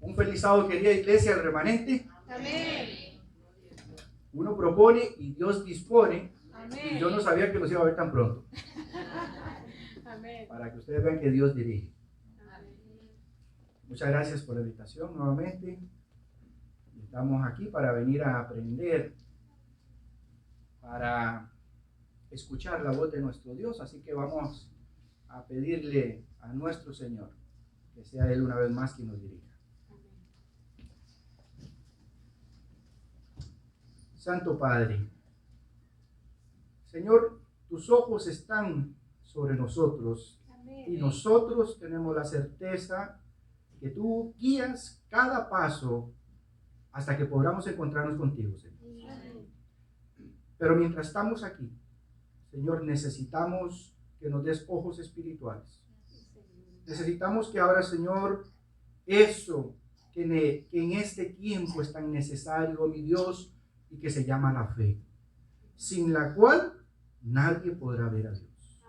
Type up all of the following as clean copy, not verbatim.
Un feliz sábado, querida iglesia, el remanente. Amén. Uno propone y Dios dispone. Amén. Y yo no sabía que los iba a ver tan pronto. Amén. Para que ustedes vean que Dios dirige. Amén. Muchas gracias por la invitación nuevamente. Estamos aquí para venir a aprender, para escuchar la voz de nuestro Dios. Así que vamos a pedirle a nuestro Señor que sea Él una vez más quien nos dirija. Santo Padre, Señor, tus ojos están sobre nosotros. Amén. Y nosotros tenemos la certeza que tú guías cada paso hasta que podamos encontrarnos contigo, Señor. Amén. Pero mientras estamos aquí, Señor, necesitamos que nos des ojos espirituales. Necesitamos que abra, Señor, eso que en este tiempo es tan necesario, mi Dios, y que se llama la fe, sin la cual nadie podrá ver a Dios.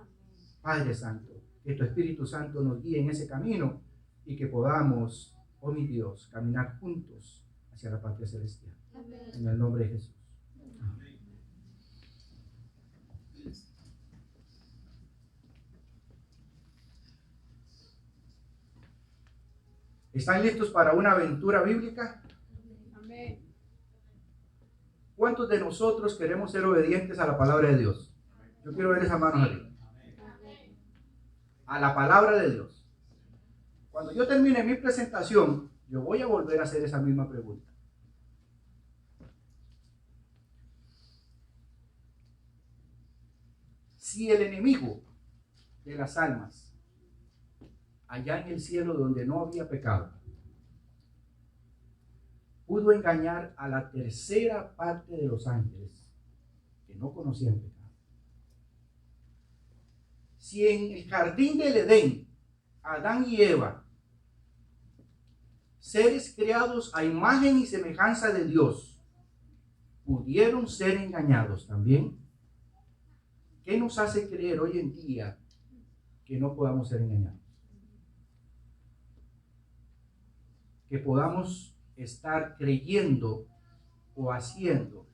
Padre Santo, que tu Espíritu Santo nos guíe en ese camino y que podamos, oh mi Dios, caminar juntos hacia la patria celestial. Amén. En el nombre de Jesús. Amén. ¿Están listos para una aventura bíblica? Amén. ¿Cuántos de nosotros queremos ser obedientes a la palabra de Dios? Yo quiero ver esas manos arriba. Amén. A la palabra de Dios. Cuando yo termine mi presentación, yo voy a volver a hacer esa misma pregunta. Si el enemigo de las almas, allá en el cielo donde no había pecado, pudo engañar a la tercera parte de los ángeles que no conocían pecado. Si en el jardín del Edén, Adán y Eva, seres creados a imagen y semejanza de Dios, pudieron ser engañados también, ¿qué nos hace creer hoy en día que no podamos ser engañados? Que podamos estar creyendo o haciendo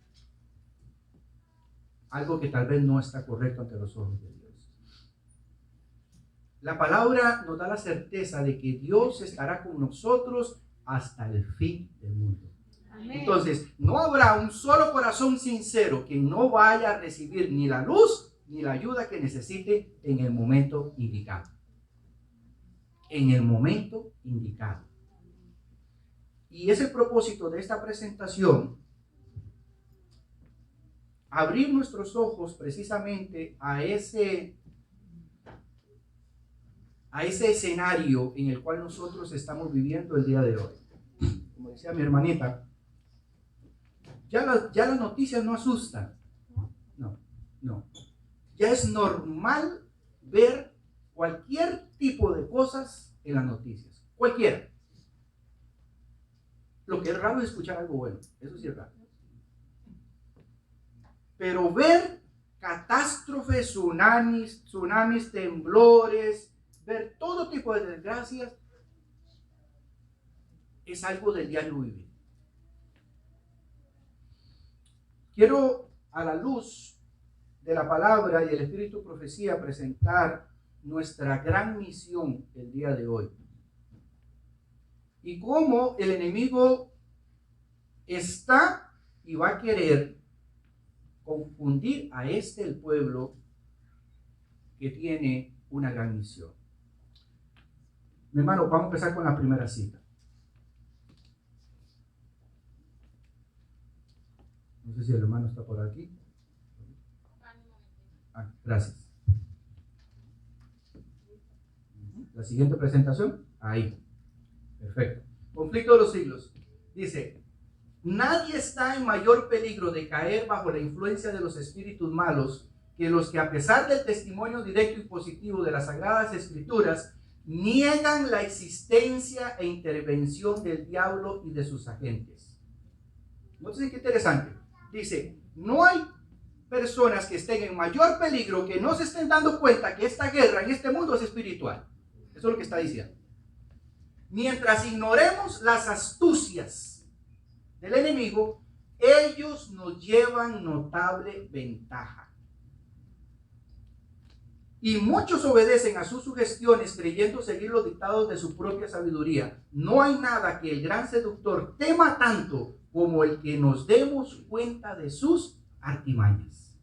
algo que tal vez no está correcto ante los ojos de Dios. La palabra nos da la certeza de que Dios estará con nosotros hasta el fin del mundo. Amén. Entonces, no habrá un solo corazón sincero que no vaya a recibir ni la luz ni la ayuda que necesite en el momento indicado. En el momento indicado. Y es el propósito de esta presentación, abrir nuestros ojos precisamente a ese escenario en el cual nosotros estamos viviendo el día de hoy. Como decía mi hermanita, ya las noticias no asustan. No. Ya es normal ver cualquier tipo de cosas en las noticias. Cualquiera. Lo que es raro es escuchar algo bueno. Eso sí es raro. Pero ver catástrofes, tsunamis, temblores, ver todo tipo de desgracias, es algo del diario vivir. Quiero, a la luz de la palabra y el espíritu de profecía, presentar nuestra gran misión el día de hoy. Y cómo el enemigo está y va a querer confundir a el pueblo que tiene una gran misión. Mi hermano, vamos a empezar con la primera cita. No sé si el hermano está por aquí. Gracias. La siguiente presentación, ahí. Perfecto. Conflicto de los siglos. Dice, nadie está en mayor peligro de caer bajo la influencia de los espíritus malos que los que, a pesar del testimonio directo y positivo de las Sagradas Escrituras, niegan la existencia e intervención del diablo y de sus agentes. Entonces, qué interesante. Dice, no hay personas que estén en mayor peligro que no se estén dando cuenta que esta guerra en este mundo es espiritual. Eso es lo que está diciendo. Mientras ignoremos las astucias del enemigo, ellos nos llevan notable ventaja. Y muchos obedecen a sus sugestiones creyendo seguir los dictados de su propia sabiduría. No hay nada que el gran seductor tema tanto como el que nos demos cuenta de sus artimañas.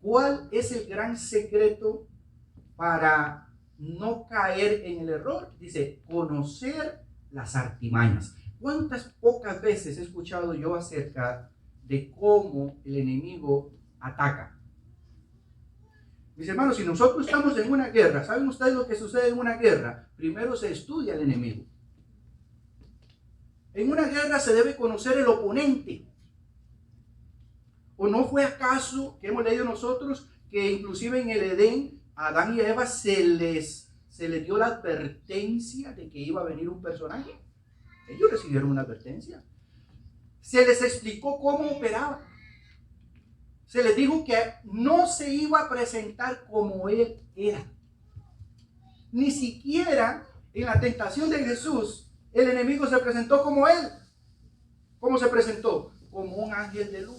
¿Cuál es el gran secreto para no caer en el error? Dice, conocer las artimañas. ¿Cuántas pocas veces he escuchado yo acerca de cómo el enemigo ataca? Mis hermanos, si nosotros estamos en una guerra, ¿saben ustedes lo que sucede en una guerra? Primero se estudia el enemigo. En una guerra se debe conocer el oponente. ¿O no fue acaso que hemos leído nosotros que inclusive en el Edén a Adán y a Eva se les dio la advertencia de que iba a venir un personaje? Ellos recibieron una advertencia. Se les explicó cómo operaba. Se les dijo que no se iba a presentar como él era. Ni siquiera en la tentación de Jesús el enemigo se presentó como él. ¿Cómo se presentó? Como un ángel de luz.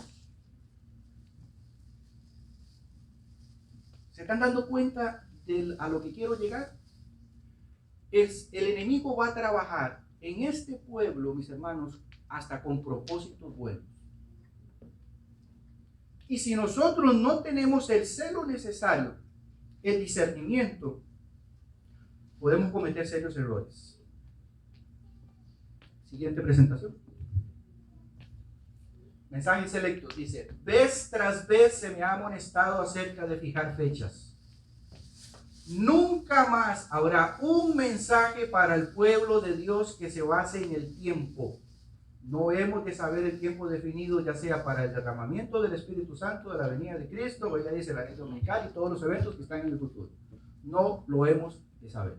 ¿Se están dando cuenta a lo que quiero llegar? El enemigo va a trabajar en este pueblo, mis hermanos, hasta con propósitos buenos. Y si nosotros no tenemos el celo necesario, el discernimiento, podemos cometer serios errores. Siguiente presentación. Mensaje selecto. Dice, vez tras vez se me ha amonestado acerca de fijar fechas. Nunca más habrá un mensaje para el pueblo de Dios que se base en el tiempo. No hemos de saber el tiempo definido, ya sea para el derramamiento del Espíritu Santo, de la venida de Cristo, o ya dice la ley dominical y todos los eventos que están en el futuro. No lo hemos de saber.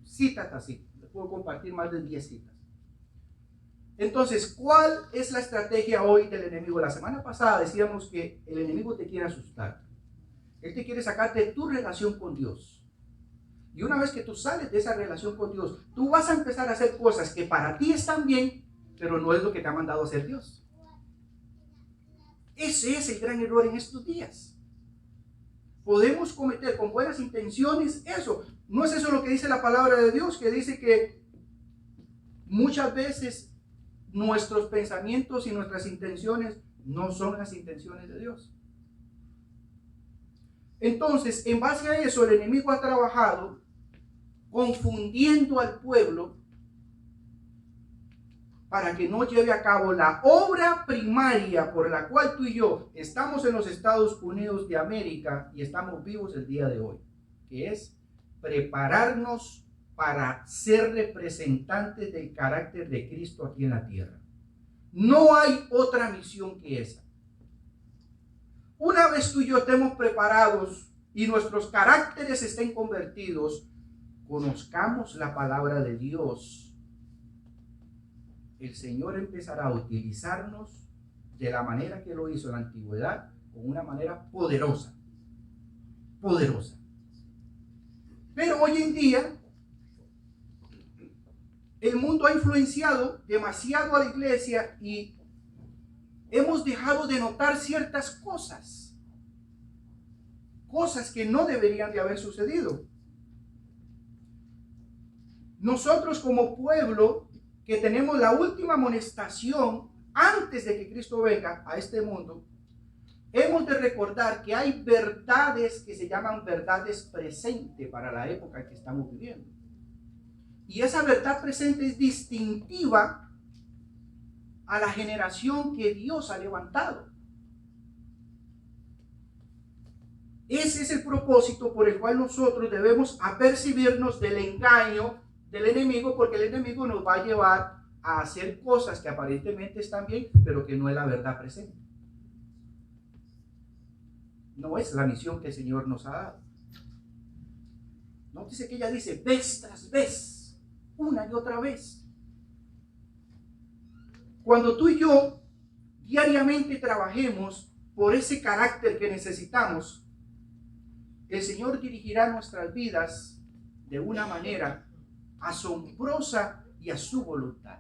Cita tras cita. Les puedo compartir más de 10 citas. Entonces, ¿cuál es la estrategia hoy del enemigo? La semana pasada decíamos que el enemigo te quiere asustar. Él te quiere sacarte de tu relación con Dios. Y una vez que tú sales de esa relación con Dios, tú vas a empezar a hacer cosas que para ti están bien, pero no es lo que te ha mandado a hacer Dios. Ese es el gran error en estos días. Podemos cometer con buenas intenciones eso. No es eso lo que dice la palabra de Dios, que dice que muchas veces nuestros pensamientos y nuestras intenciones no son las intenciones de Dios. Entonces, en base a eso, el enemigo ha trabajado confundiendo al pueblo para que no lleve a cabo la obra primaria por la cual tú y yo estamos en los Estados Unidos de América y estamos vivos el día de hoy, que es prepararnos para ser representantes del carácter de Cristo aquí en la tierra. No hay otra misión que esa. Una vez tú y yo estemos preparados y nuestros caracteres estén convertidos, conozcamos la palabra de Dios, el Señor empezará a utilizarnos de la manera que lo hizo en la antigüedad, con una manera poderosa. Poderosa. Pero hoy en día, el mundo ha influenciado demasiado a la iglesia y hemos dejado de notar ciertas cosas. Cosas que no deberían de haber sucedido. Nosotros como pueblo que tenemos la última amonestación antes de que Cristo venga a este mundo, hemos de recordar que hay verdades que se llaman verdades presentes para la época en que estamos viviendo. Y esa verdad presente es distintiva a la generación que Dios ha levantado. Ese es el propósito por el cual nosotros debemos apercibirnos del engaño del enemigo, porque el enemigo nos va a llevar a hacer cosas que aparentemente están bien, pero que no es la verdad presente. No es la misión que el Señor nos ha dado. Nótese que ella dice vez tras vez, una y otra vez. Cuando tú y yo diariamente trabajemos por ese carácter que necesitamos, el Señor dirigirá nuestras vidas de una manera asombrosa y a su voluntad.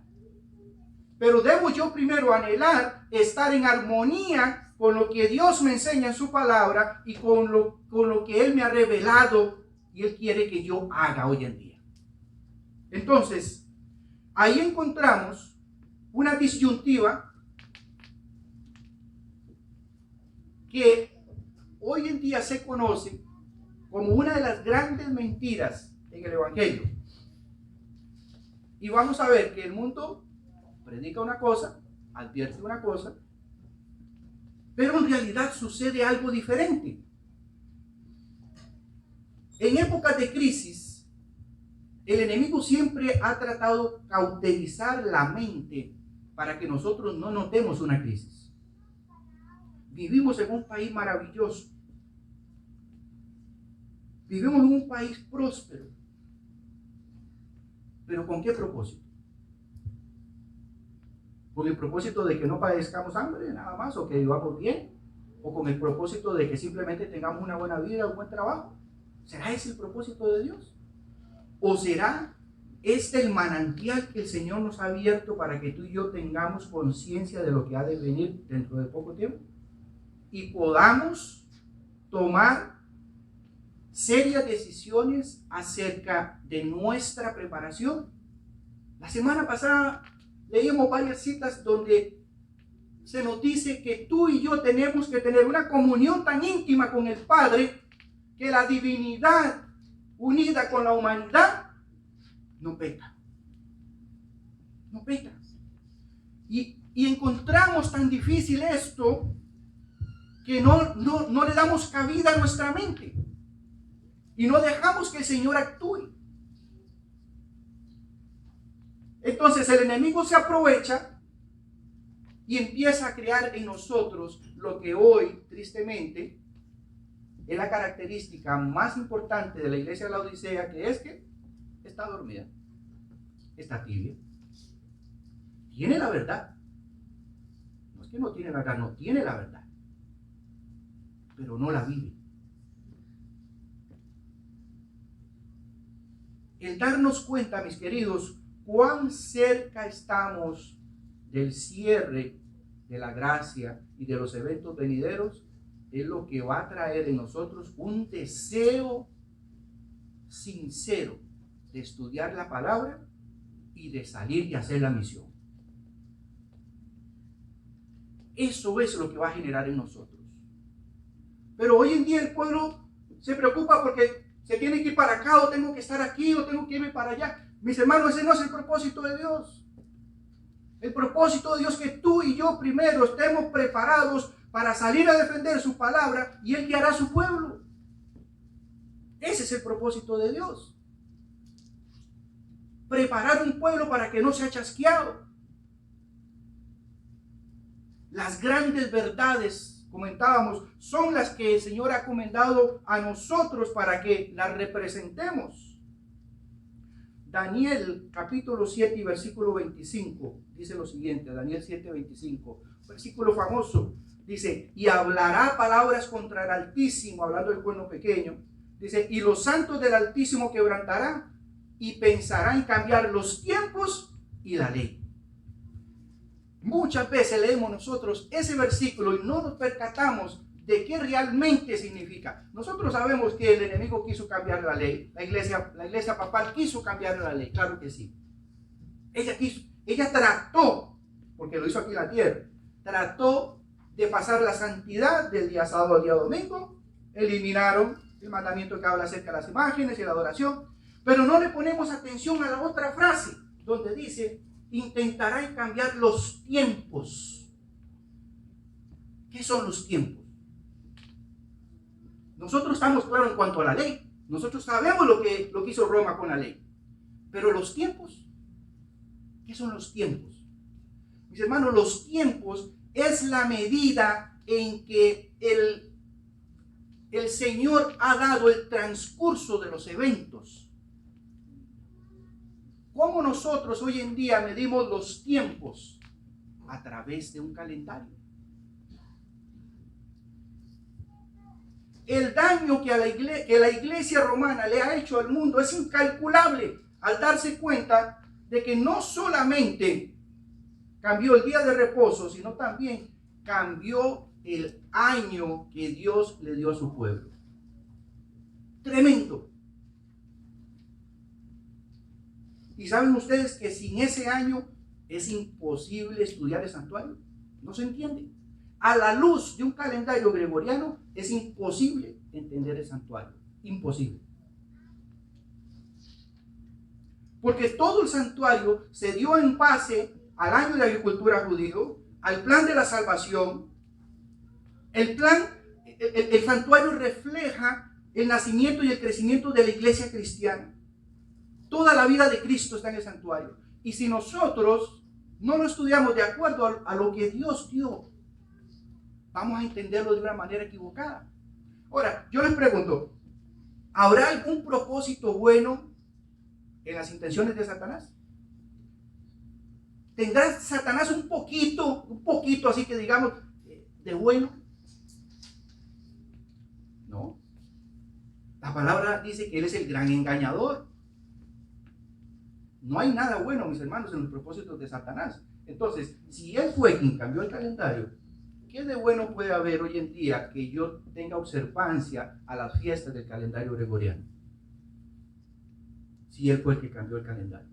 Pero debo yo primero anhelar estar en armonía con lo que Dios me enseña en su palabra y con lo que Él me ha revelado y Él quiere que yo haga hoy en día. Entonces, ahí encontramos una disyuntiva que hoy en día se conoce como una de las grandes mentiras en el Evangelio. Y vamos a ver que el mundo predica una cosa, advierte una cosa, pero en realidad sucede algo diferente. En épocas de crisis, el enemigo siempre ha tratado de cauterizar la mente para que nosotros no notemos una crisis. Vivimos en un país maravilloso. Vivimos en un país próspero. ¿Pero con qué propósito? ¿Con el propósito de que no padezcamos hambre nada más o que vivamos bien? ¿O con el propósito de que simplemente tengamos una buena vida, un buen trabajo? ¿Será ese el propósito de Dios? ¿O será este el manantial que el Señor nos ha abierto para que tú y yo tengamos conciencia de lo que ha de venir dentro de poco tiempo? Y podamos tomar serias decisiones acerca de nuestra preparación. La semana pasada leímos varias citas donde se nos dice que tú y yo tenemos que tener una comunión tan íntima con el Padre que la divinidad unida con la humanidad no peca. No peca. Y encontramos tan difícil esto que no le damos cabida a nuestra mente y no dejamos que el Señor actúe. Entonces el enemigo se aprovecha y empieza a crear en nosotros lo que hoy, tristemente, es la característica más importante de la iglesia de la Odisea, que es que está dormida, está tibia, tiene la verdad. No es que no tiene la verdad, no tiene la verdad, pero no la vive. El darnos cuenta, mis queridos, cuán cerca estamos del cierre de la gracia y de los eventos venideros, es lo que va a traer en nosotros un deseo sincero de estudiar la palabra y de salir y hacer la misión. Eso es lo que va a generar en nosotros. Pero hoy en día el pueblo se preocupa porque se tiene que ir para acá, o tengo que estar aquí, o tengo que irme para allá. Mis hermanos, ese no es el propósito de Dios. El propósito de Dios es que tú y yo primero estemos preparados para salir a defender su palabra y Él guiará a su pueblo. Ese es el propósito de Dios. Preparar un pueblo para que no sea chasqueado. Las grandes verdades, comentábamos, son las que el Señor ha encomendado a nosotros para que las representemos. Daniel capítulo 7 y versículo 25 dice lo siguiente, Daniel 7, 25, versículo famoso, dice, y hablará palabras contra el Altísimo, hablando del pueblo pequeño, dice, y los santos del Altísimo quebrantarán y pensará en cambiar los tiempos y la ley. Muchas veces leemos nosotros ese versículo y no nos percatamos de qué realmente significa. Nosotros sabemos que el enemigo quiso cambiar la ley. La iglesia papal quiso cambiar la ley, claro que sí. Ella trató, porque lo hizo aquí en la tierra, trató de pasar la santidad del día sábado al día domingo. Eliminaron el mandamiento que habla acerca de las imágenes y la adoración, pero no le ponemos atención a la otra frase, donde dice, intentará cambiar los tiempos. ¿Qué son los tiempos? Nosotros estamos claros en cuanto a la ley. Nosotros sabemos lo que hizo Roma con la ley. Pero los tiempos, ¿qué son los tiempos? Mis hermanos, los tiempos es la medida en que el Señor ha dado el transcurso de los eventos. ¿Cómo nosotros hoy en día medimos los tiempos? A través de un calendario. El daño que la iglesia romana le ha hecho al mundo es incalculable al darse cuenta de que no solamente cambió el día de reposo, sino también cambió el año que Dios le dio a su pueblo. Tremendo. Y saben ustedes que sin ese año es imposible estudiar el santuario. No se entiende. A la luz de un calendario gregoriano es imposible entender el santuario. Imposible. Porque todo el santuario se dio en base al año de agricultura judío, al plan de la salvación. El santuario refleja el nacimiento y el crecimiento de la iglesia cristiana. Toda la vida de Cristo está en el santuario. Y si nosotros no lo estudiamos de acuerdo a lo que Dios dio, vamos a entenderlo de una manera equivocada. Ahora, yo les pregunto, ¿habrá algún propósito bueno en las intenciones de Satanás? ¿Tendrá Satanás un poquito así que digamos de bueno? No. La palabra dice que él es el gran engañador. No hay nada bueno, mis hermanos, en los propósitos de Satanás. Entonces, si él fue quien cambió el calendario, ¿qué de bueno puede haber hoy en día que yo tenga observancia a las fiestas del calendario gregoriano? Si él fue el que cambió el calendario.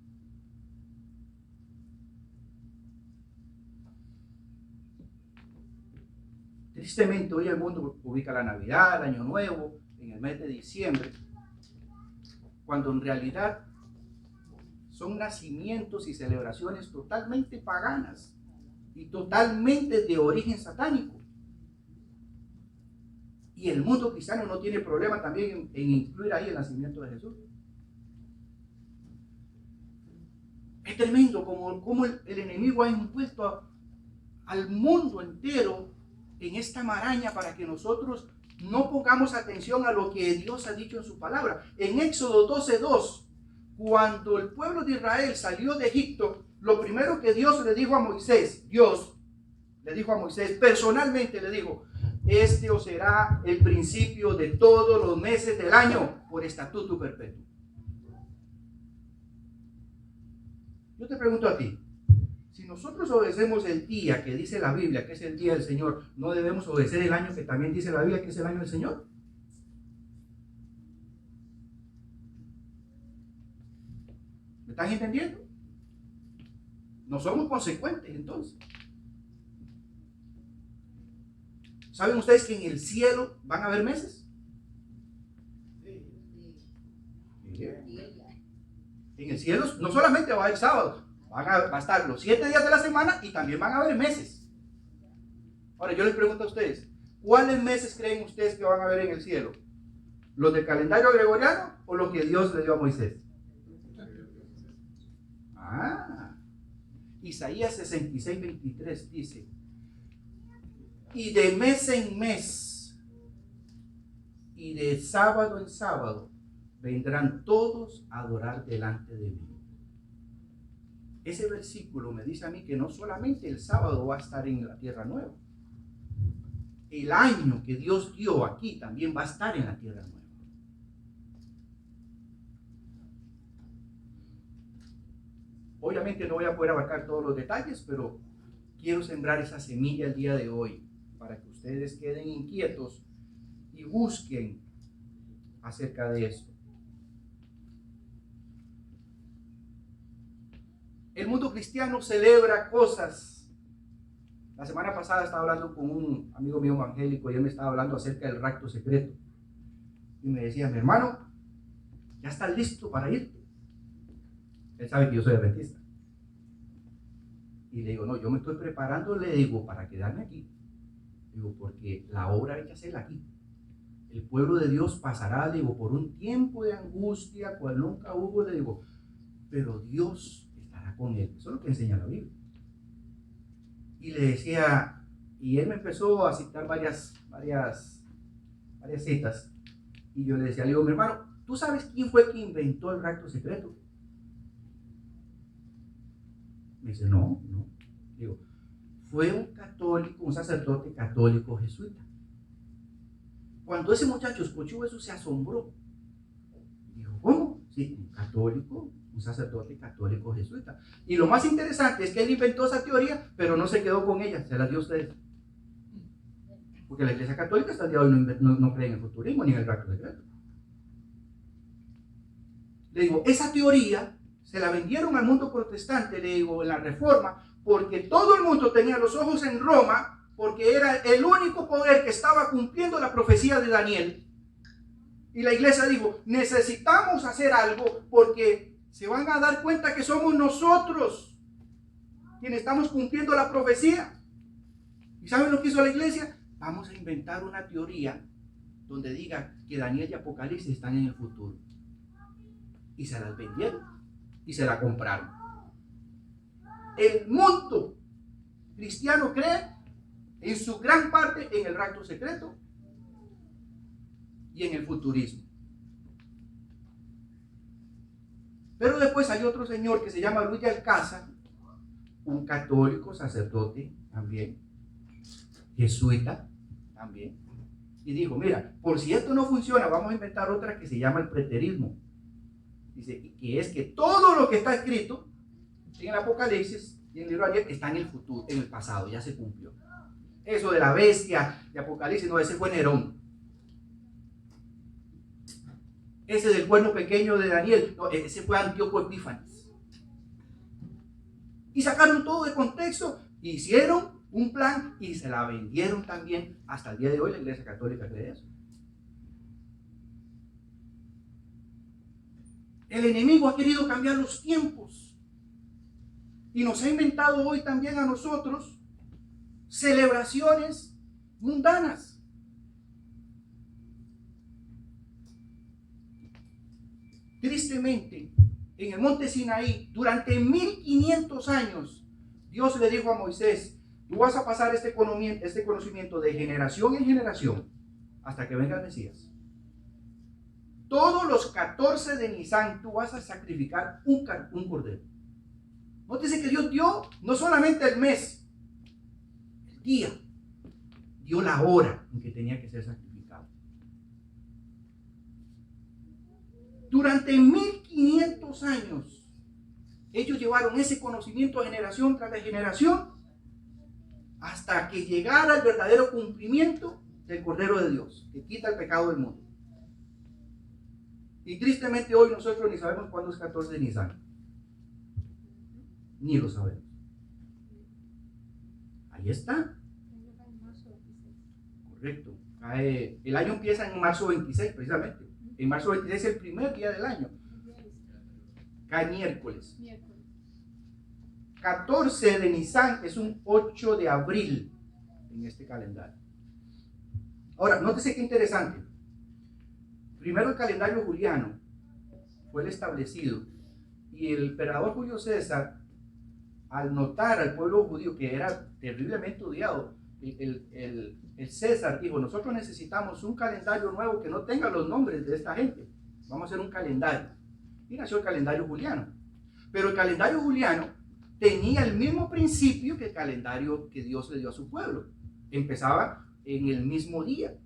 Tristemente, hoy el mundo ubica la Navidad, el Año Nuevo, en el mes de diciembre, cuando en realidad son nacimientos y celebraciones totalmente paganas y totalmente de origen satánico. Y el mundo cristiano no tiene problema también en incluir ahí el nacimiento de Jesús. Es tremendo como el enemigo ha impuesto al mundo entero en esta maraña para que nosotros no pongamos atención a lo que Dios ha dicho en su palabra. En Éxodo 12:2, cuando el pueblo de Israel salió de Egipto, lo primero que Dios le dijo a Moisés, personalmente le dijo: este os será el principio de todos los meses del año por estatuto perpetuo. Yo te pregunto a ti, si nosotros obedecemos el día que dice la Biblia, que es el día del Señor, ¿no debemos obedecer el año que también dice la Biblia, que es el año del Señor? ¿Me están entendiendo? No somos consecuentes entonces. ¿Saben ustedes que en el cielo van a haber meses? En el cielo no solamente va a haber sábados, va a estar los 7 días de la semana y también van a haber meses. Ahora yo les pregunto a ustedes, ¿cuáles meses creen ustedes que van a haber en el cielo? ¿Los del calendario gregoriano o los que Dios le dio a Moisés? Isaías 66:23 dice: y de mes en mes y de sábado en sábado vendrán todos a adorar delante de mí. Ese versículo me dice a mí que no solamente el sábado va a estar en la tierra nueva, el año que Dios dio aquí también va a estar en la tierra nueva. Obviamente no voy a poder abarcar todos los detalles, pero quiero sembrar esa semilla el día de hoy para que ustedes queden inquietos y busquen acerca de esto. El mundo cristiano celebra cosas. La semana pasada estaba hablando con un amigo mío evangélico y él me estaba hablando acerca del rapto secreto. Y me decía: mi hermano, ¿ya estás listo para irte? Él sabe que yo soy adventista. Y le digo: no, yo me estoy preparando, le digo, para quedarme aquí. Digo, porque la obra hay que hacerla aquí. El pueblo de Dios pasará, le digo, por un tiempo de angustia, cual nunca hubo, le digo, pero Dios estará con él. Eso es lo que enseña la Biblia. Y le decía, y él me empezó a citar varias citas. Y yo le decía, le digo, mi hermano, ¿tú sabes quién fue quien inventó el rapto secreto? Me dice, no. Digo, fue un católico, un sacerdote católico jesuita. Cuando ese muchacho escuchó eso, se asombró. Dijo, ¿cómo? Sí, un católico, un sacerdote católico jesuita. Y lo más interesante es que él inventó esa teoría, pero no se quedó con ella, se la dio a ustedes. Porque la Iglesia Católica hasta el día de hoy no cree en el futurismo ni en el rapto secreto. Le digo, esa teoría se la vendieron al mundo protestante, le digo, en la Reforma, porque todo el mundo tenía los ojos en Roma, porque era el único poder que estaba cumpliendo la profecía de Daniel. Y la iglesia dijo, necesitamos hacer algo porque se van a dar cuenta que somos nosotros quienes estamos cumpliendo la profecía. ¿Y saben lo que hizo la iglesia? Vamos a inventar una teoría donde diga que Daniel y Apocalipsis están en el futuro. Y se las vendieron y se la compraron. El mundo cristiano cree en su gran parte en el rapto secreto y en el futurismo. Pero después hay otro señor que se llama Luis de Alcázar, un católico, sacerdote también, jesuita también, y dijo, mira, por si esto no funciona, vamos a inventar otra que se llama el preterismo. Dice, que es que todo lo que está escrito en el Apocalipsis y en el libro de Daniel está en el futuro, en el pasado, ya se cumplió. Eso de la bestia de Apocalipsis, no, ese fue Nerón. Ese del cuerno pequeño de Daniel, no, ese fue Antíoco Epífanes. Y sacaron todo de contexto, hicieron un plan y se la vendieron también. Hasta el día de hoy la Iglesia Católica cree eso. El enemigo ha querido cambiar los tiempos y nos ha inventado hoy también a nosotros celebraciones mundanas. Tristemente, en el monte Sinaí, durante 1500 años, Dios le dijo a Moisés, tú vas a pasar este conocimiento de generación en generación hasta que venga el Mesías. Todos los 14 de Nisan tú vas a sacrificar un cordero. Nótese que Dios dio no solamente el mes, el día, dio la hora en que tenía que ser sacrificado. Durante 1500 años, ellos llevaron ese conocimiento generación tras generación hasta que llegara el verdadero cumplimiento del Cordero de Dios, que quita el pecado del mundo. Y tristemente hoy nosotros ni sabemos cuándo es 14 de Nisan. Ni lo sabemos. Ahí está. Correcto. El año empieza en marzo 26, precisamente. En marzo 26 es el primer día del año. Cae miércoles. 14 de Nisan es un 8 de abril en este calendario. Ahora, nótese qué interesante. Primero el calendario juliano fue el establecido y el emperador Julio César, al notar al pueblo judío que era terriblemente odiado, el César dijo, nosotros necesitamos un calendario nuevo que no tenga los nombres de esta gente, vamos a hacer un calendario. Y nació el calendario juliano. Pero el calendario juliano tenía el mismo principio que el calendario que Dios le dio a su pueblo. Empezaba en el mismo día.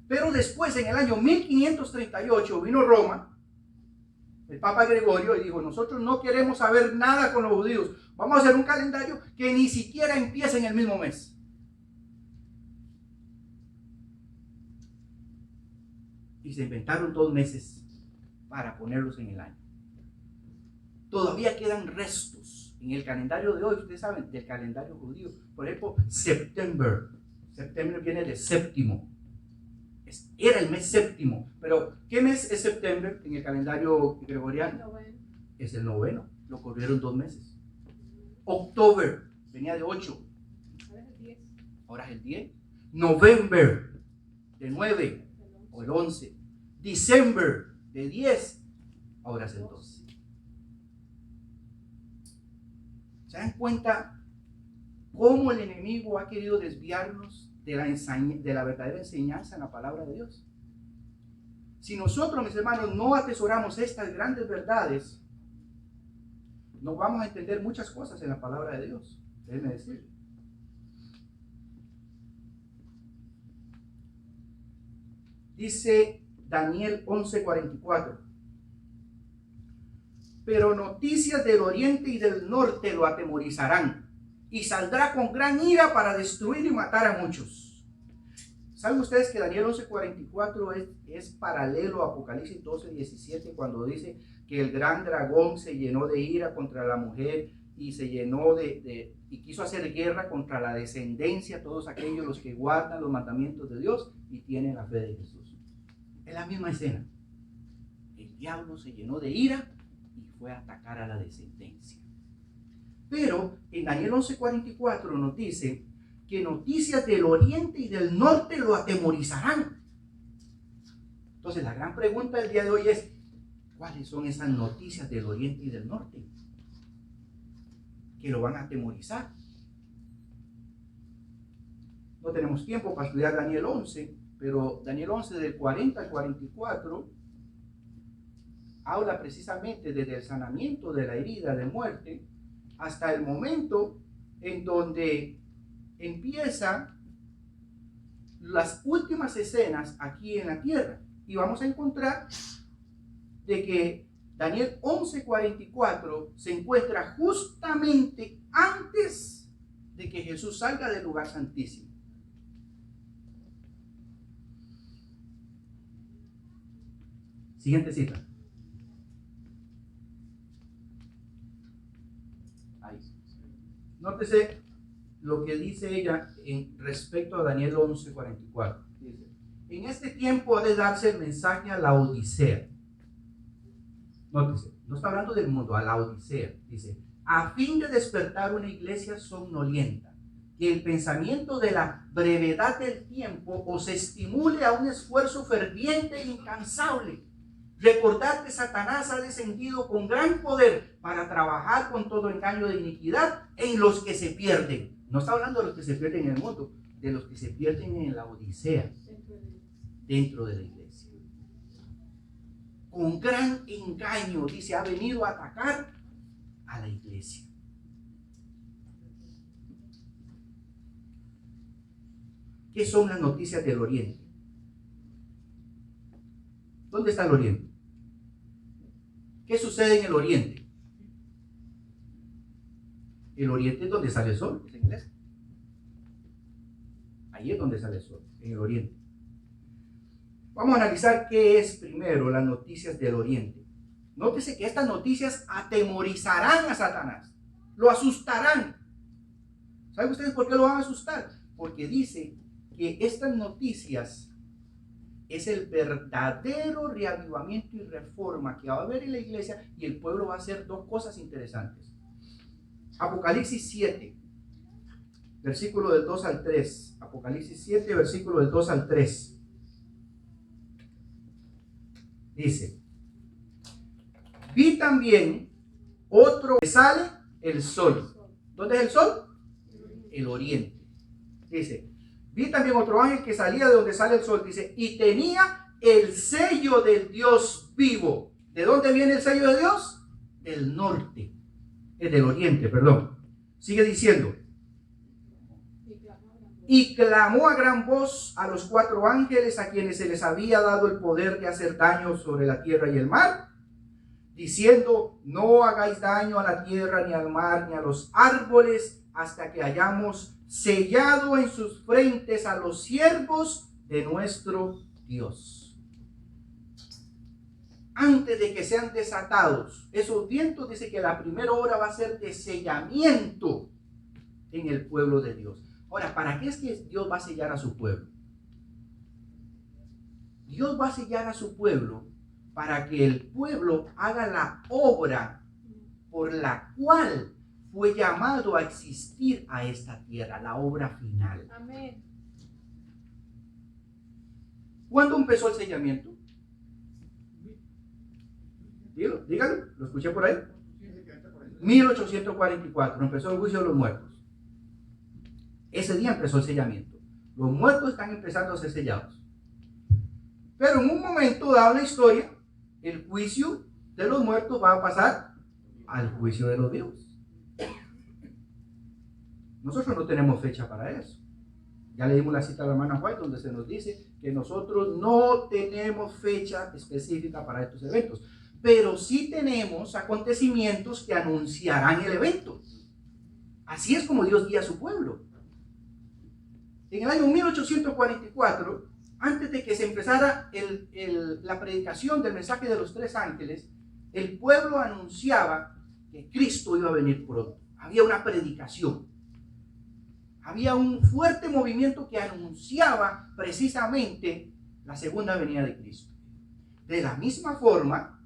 Pero después, en el año 1538, vino Roma, el Papa Gregorio, y dijo, nosotros no queremos saber nada con los judíos. Vamos a hacer un calendario que ni siquiera empiece en el mismo mes. Y se inventaron 2 meses para ponerlos en el año. Todavía quedan restos en el calendario de hoy, ustedes saben, del calendario judío. Por ejemplo, September. Septiembre viene de séptimo. Era el mes séptimo. Pero, ¿qué mes es septiembre en el calendario gregoriano? Es el noveno. Lo corrieron 2 meses. October venía de 8. Ahora es el 10. November de 9 o el 11. December de 10. Ahora es el 12. ¿Se dan cuenta cómo el enemigo ha querido desviarnos de la verdadera enseñanza en la palabra de Dios? Si nosotros, mis hermanos, no atesoramos estas grandes verdades, no vamos a entender muchas cosas en la palabra de Dios. Déjenme decirlo. Dice Daniel 11:44. Pero noticias del oriente y del norte lo atemorizarán, y saldrá con gran ira para destruir y matar a muchos. ¿Saben ustedes que Daniel 11:44 es paralelo a Apocalipsis 12:17, cuando dice que el gran dragón se llenó de ira contra la mujer y se llenó y quiso hacer guerra contra la descendencia, todos aquellos los que guardan los mandamientos de Dios y tienen la fe de Jesús? Es la misma escena. El diablo se llenó de ira y fue a atacar a la descendencia. Pero en Daniel 11:44 nos dice que noticias del oriente y del norte lo atemorizarán. Entonces la gran pregunta del día de hoy es: ¿cuáles son esas noticias del oriente y del norte que lo van a atemorizar? No tenemos tiempo para estudiar Daniel 11, pero Daniel 11 del 40 al 44 habla precisamente desde el sanamiento de la herida de muerte hasta el momento en donde empiezan las últimas escenas aquí en la tierra. Y vamos a encontrar de que Daniel 11:44 se encuentra justamente antes de que Jesús salga del lugar santísimo. Siguiente cita. Ahí. Nótese lo que dice ella en respecto a Daniel 11:44. Dice: en este tiempo ha de darse el mensaje a la Odisea. Nótese, no está hablando del mundo, a la Odisea. Dice: a fin de despertar una iglesia somnolienta, que el pensamiento de la brevedad del tiempo os estimule a un esfuerzo ferviente e incansable. Recordad que Satanás ha descendido con gran poder para trabajar con todo engaño de iniquidad en los que se pierden. No está hablando de los que se pierden en el mundo, de los que se pierden en la Odisea, dentro de la iglesia. Con gran engaño, dice, ha venido a atacar a la iglesia. ¿Qué son las noticias del oriente? ¿Dónde está el oriente? ¿Qué sucede en el oriente? El oriente es donde sale el sol, es en el este. Ahí es donde sale el sol, en el oriente. Vamos a analizar qué es primero las noticias del oriente. Nótese que estas noticias atemorizarán a Satanás, lo asustarán. ¿Saben ustedes por qué lo van a asustar? Porque dice que estas noticias es el verdadero reavivamiento y reforma que va a haber en la iglesia, y el pueblo va a hacer dos cosas interesantes. Apocalipsis 7, versículo del 2 al 3. Apocalipsis 7, versículo del 2 al 3. Dice: vi también otro que sale el sol. ¿Dónde es el sol? El oriente. Dice: vi también otro ángel que salía de donde sale el sol. Dice: y tenía el sello del Dios vivo. ¿De dónde viene el sello de Dios? Del norte. Del oriente, perdón. Sigue diciendo: y clamó a gran voz a los 4 ángeles a quienes se les había dado el poder de hacer daño sobre la tierra y el mar, diciendo: no hagáis daño a la tierra, ni al mar, ni a los árboles, hasta que hayamos sellado en sus frentes a los siervos de nuestro Dios. Antes de que sean desatados esos vientos, dice que la primera hora va a ser de sellamiento en el pueblo de Dios. Ahora, ¿para qué es que Dios va a sellar a su pueblo? Dios va a sellar a su pueblo para que el pueblo haga la obra por la cual fue llamado a existir a esta tierra, la obra final. Amén. ¿Cuándo empezó el sellamiento? Dígalo, lo escuché por ahí. 1844 empezó el juicio de los muertos. Ese día empezó el sellamiento. Los muertos están empezando a ser sellados. Pero en un momento dado en la historia, el juicio de los muertos va a pasar al juicio de los vivos. Nosotros no tenemos fecha para eso. Ya leímos la cita de la hermana White donde se nos dice que nosotros no tenemos fecha específica para estos eventos, pero sí tenemos acontecimientos que anunciarán el evento. Así es como Dios guía a su pueblo. En el año 1844, antes de que se empezara la predicación del mensaje de los 3 ángeles, el pueblo anunciaba que Cristo iba a venir pronto. Había una predicación. Había un fuerte movimiento que anunciaba precisamente la segunda venida de Cristo. De la misma forma,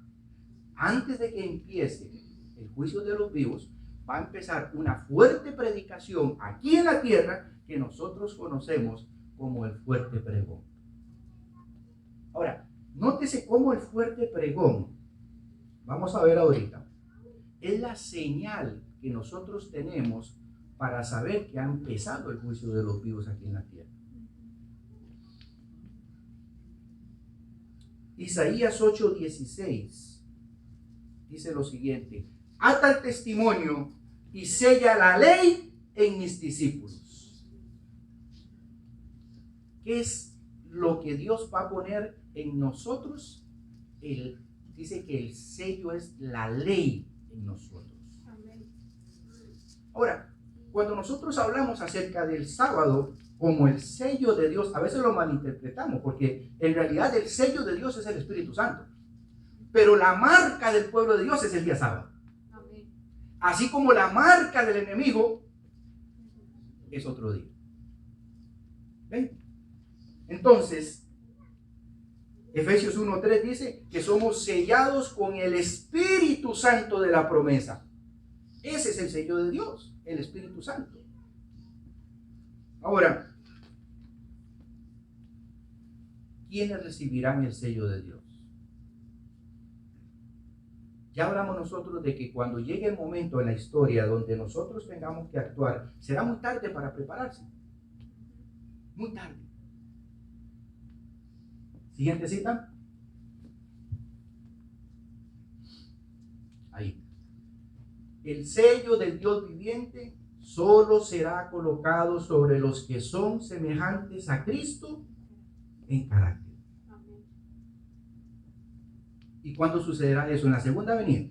antes de que empiece el juicio de los vivos, va a empezar una fuerte predicación aquí en la tierra que nosotros conocemos como el fuerte pregón. Ahora, nótese cómo el fuerte pregón, vamos a ver ahorita, es la señal que nosotros tenemos para saber que ha empezado el juicio de los vivos aquí en la tierra. Isaías 8:16 dice lo siguiente: ata el testimonio y sella la ley en mis discípulos. ¿Qué es lo que Dios va a poner en nosotros? Dice que el sello es la ley en nosotros. Ahora, cuando nosotros hablamos acerca del sábado como el sello de Dios, a veces lo malinterpretamos, porque en realidad el sello de Dios es el Espíritu Santo, pero la marca del pueblo de Dios es el día sábado. Así como la marca del enemigo es otro día. ¿Ven? Entonces, Efesios 1:3 dice que somos sellados con el Espíritu Santo de la promesa. Ese es el sello de Dios, el Espíritu Santo. Ahora, ¿quiénes recibirán el sello de Dios? Ya hablamos nosotros de que cuando llegue el momento en la historia donde nosotros tengamos que actuar, será muy tarde para prepararse. Muy tarde. Siguiente cita. Ahí. El sello del Dios viviente solo será colocado sobre los que son semejantes a Cristo en carácter. ¿Y cuándo sucederá eso? ¿En la segunda venida?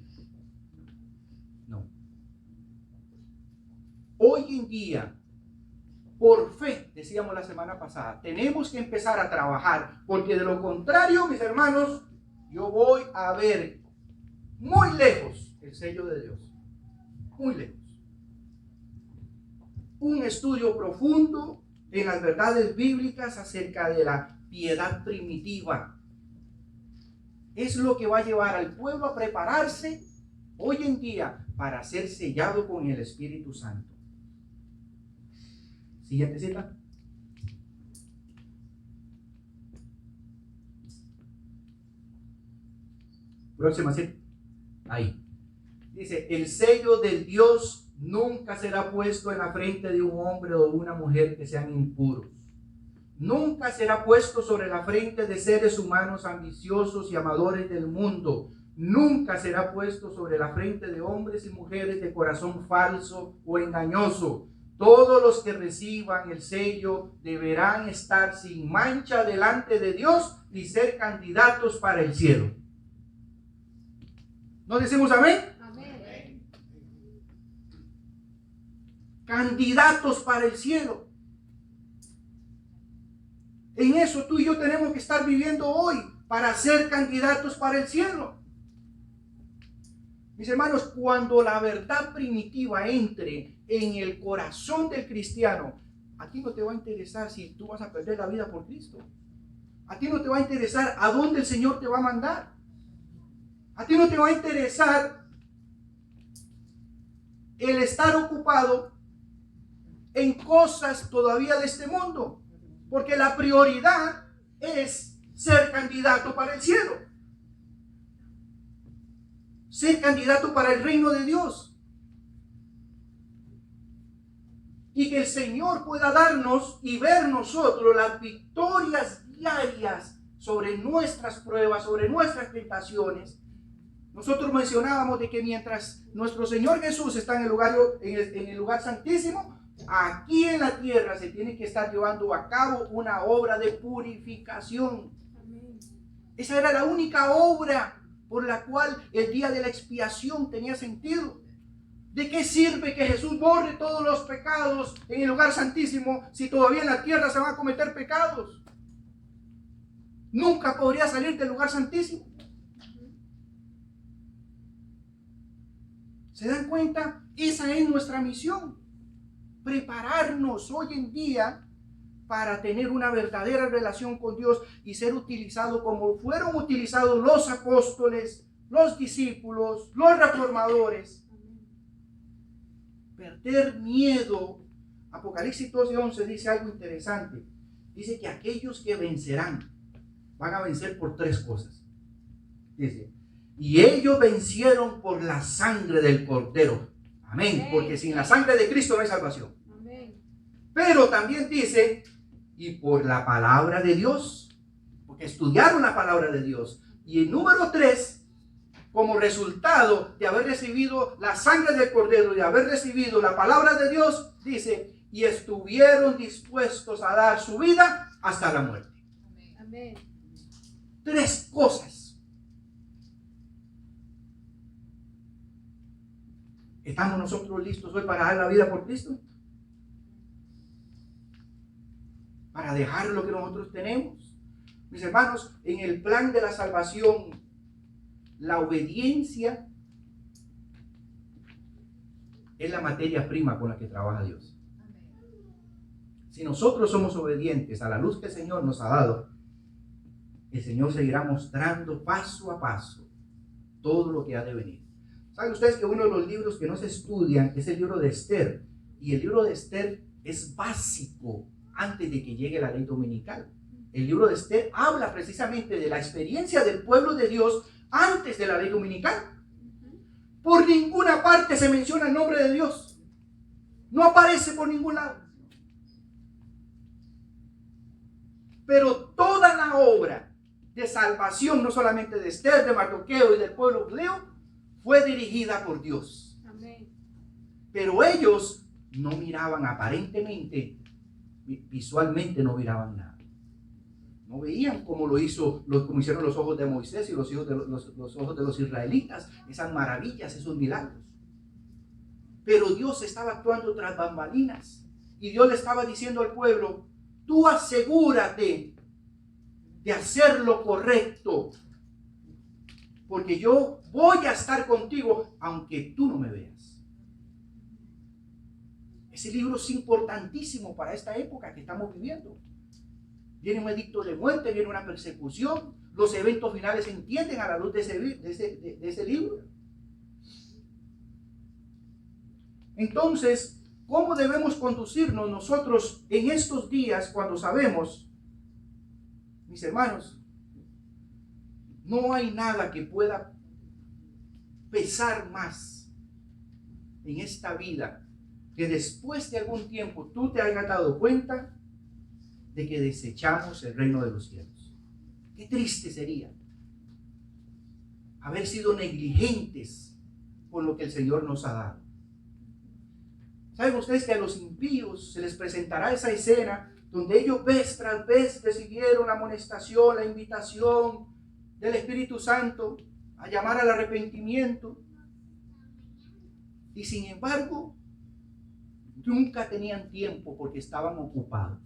No. Hoy en día, por fe, decíamos la semana pasada, tenemos que empezar a trabajar, porque de lo contrario, mis hermanos, yo voy a ver muy lejos el sello de Dios. Muy lejos. Un estudio profundo en las verdades bíblicas acerca de la piedad primitiva es lo que va a llevar al pueblo a prepararse hoy en día para ser sellado con el Espíritu Santo. Siguiente cita. Próxima cita. Ahí. Dice, el sello del Dios nunca será puesto en la frente de un hombre o de una mujer que sean impuros. Nunca será puesto sobre la frente de seres humanos ambiciosos y amadores del mundo. Nunca será puesto sobre la frente de hombres y mujeres de corazón falso o engañoso. Todos los que reciban el sello deberán estar sin mancha delante de Dios y ser candidatos para el cielo. ¿No decimos amén? Amén. Candidatos para el cielo. En eso tú y yo tenemos que estar viviendo hoy para ser candidatos para el cielo. Mis hermanos, cuando la verdad primitiva entre en el corazón del cristiano, a ti no te va a interesar si tú vas a perder la vida por Cristo. A ti no te va a interesar a dónde el Señor te va a mandar. A ti no te va a interesar el estar ocupado en cosas todavía de este mundo. Porque la prioridad es ser candidato para el cielo. Ser candidato para el reino de Dios. Y que el Señor pueda darnos y ver nosotros las victorias diarias sobre nuestras pruebas, sobre nuestras tentaciones. Nosotros mencionábamos de que mientras nuestro Señor Jesús está en el lugar santísimo, aquí en la tierra se tiene que estar llevando a cabo una obra de purificación. Amén. Esa era la única obra por la cual el día de la expiación tenía sentido. ¿De qué sirve que Jesús borre todos los pecados en el lugar santísimo si todavía en la tierra se van a cometer pecados? Nunca podría salir del lugar santísimo. ¿Se dan cuenta? Esa es nuestra misión. Prepararnos hoy en día para tener una verdadera relación con Dios y ser utilizado como fueron utilizados los apóstoles, los discípulos, los reformadores. Perder miedo. Apocalipsis 12:11 dice algo interesante. Dice que aquellos que vencerán van a vencer por 3 cosas. Dice, y ellos vencieron por la sangre del Cordero. Amén. Porque sin la sangre de Cristo no hay salvación. Amén. Pero también dice, y por la palabra de Dios, porque estudiaron la palabra de Dios. Y el número 3, como resultado de haber recibido la sangre del Cordero y de haber recibido la palabra de Dios, dice, y estuvieron dispuestos a dar su vida hasta la muerte. Amén. 3 cosas. ¿Estamos nosotros listos hoy para dar la vida por Cristo? Para dejar lo que nosotros tenemos. Mis hermanos, en el plan de la salvación, la obediencia es la materia prima con la que trabaja Dios. Si nosotros somos obedientes a la luz que el Señor nos ha dado, el Señor seguirá mostrando paso a paso todo lo que ha de venir. ¿Saben ustedes que uno de los libros que no se estudian es el libro de Esther? Y el libro de Esther es básico antes de que llegue la ley dominical. El libro de Esther habla precisamente de la experiencia del pueblo de Dios antes de la ley dominical. Por ninguna parte se menciona el nombre de Dios. No aparece por ningún lado. Pero toda la obra de salvación, no solamente de Esther, de Mardoqueo y del pueblo judío, fue dirigida por Dios. Amén. Pero ellos no miraban aparentemente, visualmente no miraban nada. No veían como lo hicieron los ojos de Moisés y los ojos de los israelitas, esas maravillas, esos milagros. Pero Dios estaba actuando tras bambalinas y Dios le estaba diciendo al pueblo, tú asegúrate de hacer lo correcto, porque yo voy a estar contigo aunque tú no me veas. Ese libro es importantísimo para esta época que estamos viviendo. Viene un edicto de muerte, viene una persecución, los eventos finales se entienden a la luz de ese libro. Entonces, ¿cómo debemos conducirnos nosotros en estos días cuando sabemos, mis hermanos, no hay nada que pueda pesar más en esta vida que después de algún tiempo tú te hayas dado cuenta de que desechamos el reino de los cielos? Qué triste sería haber sido negligentes con lo que el Señor nos ha dado. ¿Saben ustedes que a los impíos se les presentará esa escena donde ellos vez tras vez recibieron la amonestación, la invitación del Espíritu Santo a llamar al arrepentimiento? Y sin embargo, nunca tenían tiempo porque estaban ocupados.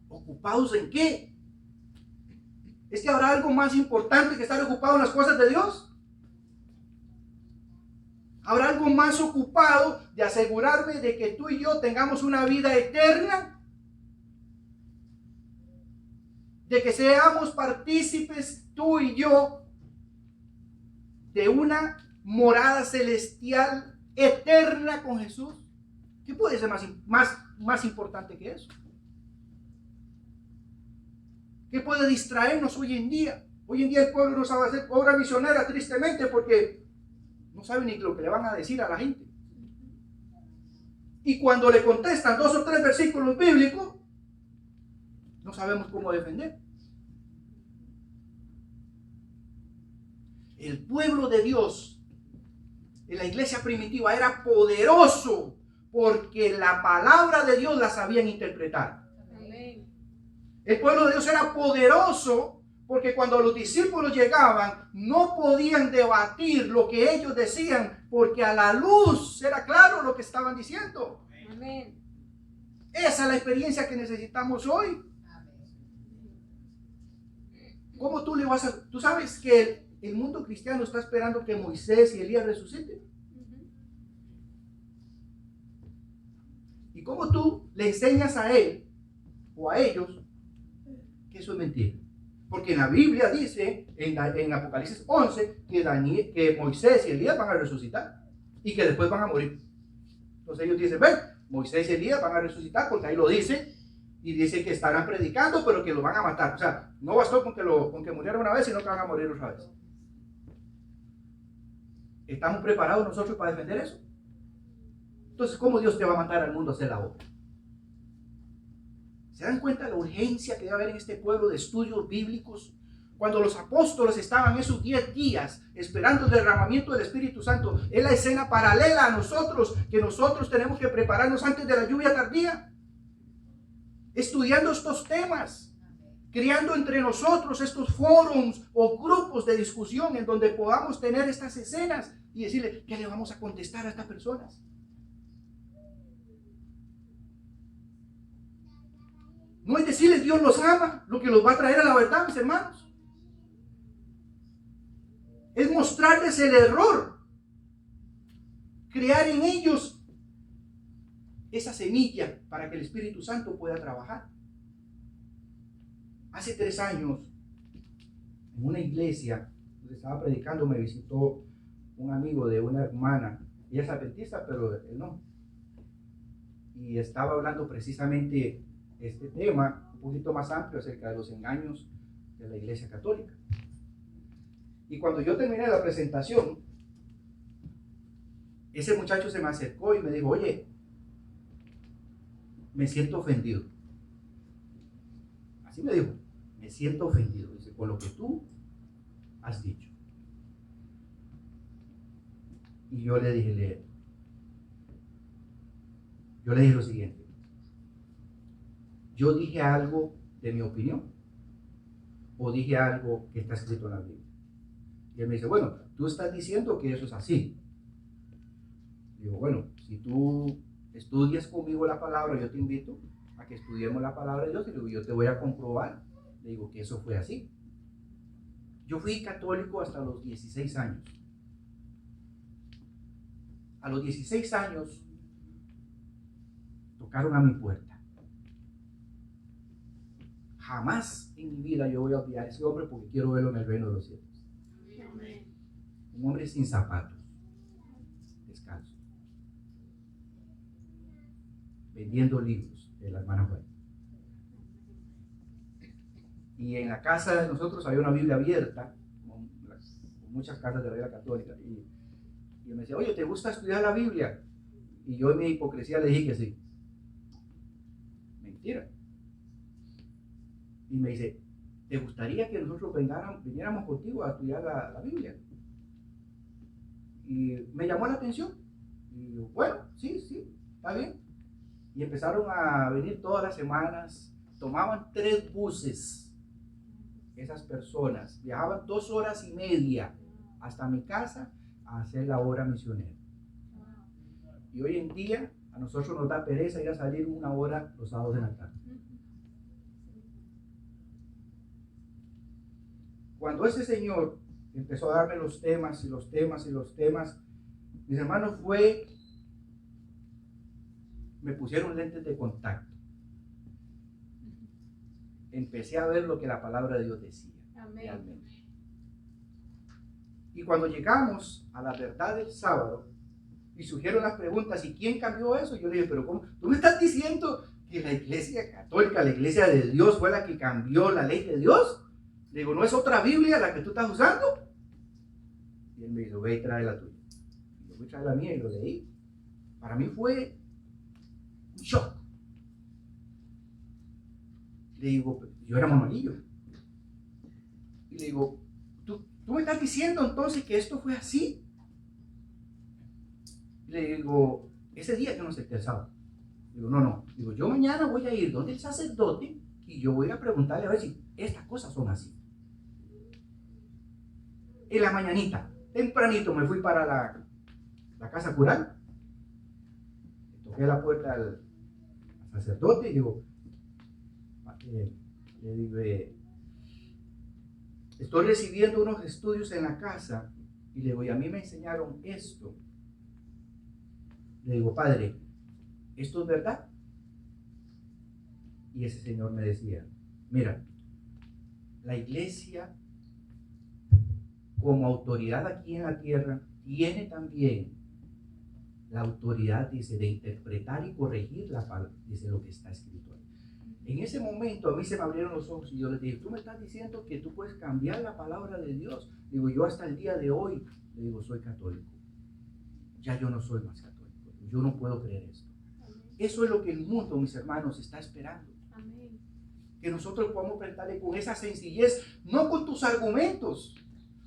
¿Ocupados en qué? ¿Es que habrá algo más importante que estar ocupado en las cosas de Dios? ¿Habrá algo más ocupado de asegurarme de que tú y yo tengamos una vida eterna? De que seamos partícipes tú y yo de una morada celestial eterna con Jesús. ¿Qué puede ser más importante que eso? ¿Qué puede distraernos hoy en día? Hoy en día el pueblo no sabe hacer obra misionera, tristemente, porque no sabe ni lo que le van a decir a la gente. Y cuando le contestan 2 o 3 versículos bíblicos, no sabemos cómo defender. El pueblo de Dios en la iglesia primitiva era poderoso porque la palabra de Dios la sabían interpretar. Amén. El pueblo de Dios era poderoso porque cuando los discípulos llegaban no podían debatir lo que ellos decían porque a la luz era claro lo que estaban diciendo. Amén. Esa es la experiencia que necesitamos hoy. ¿Cómo tú le vas a...? Tú sabes que el mundo cristiano está esperando que Moisés y Elías resuciten. ¿Y cómo tú le enseñas a él o a ellos que eso es mentira? Porque en la Biblia dice, en Apocalipsis 11, que Moisés y Elías van a resucitar y que después van a morir. Entonces ellos dicen, ven, Moisés y Elías van a resucitar porque ahí lo dice. Y dice que estarán predicando, pero que lo van a matar. O sea, no bastó con que murieran una vez, sino que van a morir otra vez. ¿Estamos preparados nosotros para defender eso? Entonces, ¿cómo Dios te va a mandar al mundo a hacer la obra? ¿Se dan cuenta de la urgencia que debe haber en este pueblo de estudios bíblicos? Cuando los apóstoles estaban esos 10 días esperando el derramamiento del Espíritu Santo, es la escena paralela a nosotros, que nosotros tenemos que prepararnos antes de la lluvia tardía. Estudiando estos temas, creando entre nosotros estos foros o grupos de discusión en donde podamos tener estas escenas y decirle, ¿qué le vamos a contestar a estas personas? No es decirles Dios los ama, lo que los va a traer a la verdad, mis hermanos. Es mostrarles el error, crear en ellos esa semilla para que el Espíritu Santo pueda trabajar. Hace 3 años, en una iglesia donde estaba predicando, me visitó un amigo de una hermana. Ella es adventista, pero él no. Y estaba hablando precisamente este tema, un poquito más amplio, acerca de los engaños de la iglesia católica. Y cuando yo terminé la presentación, ese muchacho se me acercó y me dijo, oye, me siento ofendido. Así me dijo, me siento ofendido. Dice, con lo que tú has dicho. Y yo le dije lo siguiente. Yo dije algo de mi opinión o dije algo que está escrito en la Biblia. Y él me dice, bueno, tú estás diciendo que eso es así. Digo, bueno, si tú estudias conmigo la palabra, yo te invito a que estudiemos la palabra de Dios y luego yo te voy a comprobar, le digo que eso fue así. Yo fui católico hasta los 16 años. A los 16 años tocaron a mi puerta. Jamás en mi vida yo voy a olvidar a ese hombre porque quiero verlo en el reino de los cielos. Un hombre sin zapatos, descalzo, vendiendo libros de la hermana Juan. Y en la casa de nosotros había una Biblia abierta, como muchas casas de la Iglesia Católica. Y él me decía, oye, ¿te gusta estudiar la Biblia? Y yo en mi hipocresía le dije que sí. Mentira. Y me dice, ¿te gustaría que nosotros viniéramos contigo a estudiar la Biblia? Y me llamó la atención. Y yo, bueno, sí, está bien. Y empezaron a venir todas las semanas. Tomaban 3 buses. Esas personas viajaban 2 horas y media hasta mi casa a hacer la obra misionera. Y hoy en día a nosotros nos da pereza ir a salir 1 hora los sábados de la tarde. Cuando ese señor empezó a darme los temas, mis hermanos me pusieron lentes de contacto. Empecé a ver lo que la palabra de Dios decía. Amén. Y cuando llegamos a la verdad del sábado y surgieron las preguntas, ¿y quién cambió eso? Yo le dije, pero ¿cómo? ¿Tú me estás diciendo que la iglesia católica, la iglesia de Dios, fue la que cambió la ley de Dios? Le digo, ¿no es otra Biblia la que tú estás usando? Y él me dijo, ve y trae la tuya. Y yo fui a traer la mía y lo leí. Para mí fue un shock. Le digo, yo era monaguillo. Y le digo, ¿tú me estás diciendo entonces que esto fue así? Y le digo, ese día yo no acepté el sábado. Digo, no. Digo, yo mañana voy a ir donde el sacerdote y yo voy a preguntarle a ver si estas cosas son así. En la mañanita, tempranito, me fui para la casa cural. Toqué la puerta al sacerdote y digo, le digo, estoy recibiendo unos estudios en la casa y le digo, y a mí me enseñaron esto. Le digo, padre, ¿esto es verdad? Y ese señor me decía, mira, la iglesia como autoridad aquí en la tierra tiene también la autoridad, dice, de interpretar y corregir la palabra, dice lo que está escrito ahí. En ese momento a mí se me abrieron los ojos y yo le dije, tú me estás diciendo que tú puedes cambiar la palabra de Dios. Digo, yo hasta el día de hoy, le digo, soy católico. Ya yo no soy más católico. Yo no puedo creer esto. Eso es lo que el mundo, mis hermanos, está esperando. Amén. Que nosotros podamos prestarle con esa sencillez, no con tus argumentos,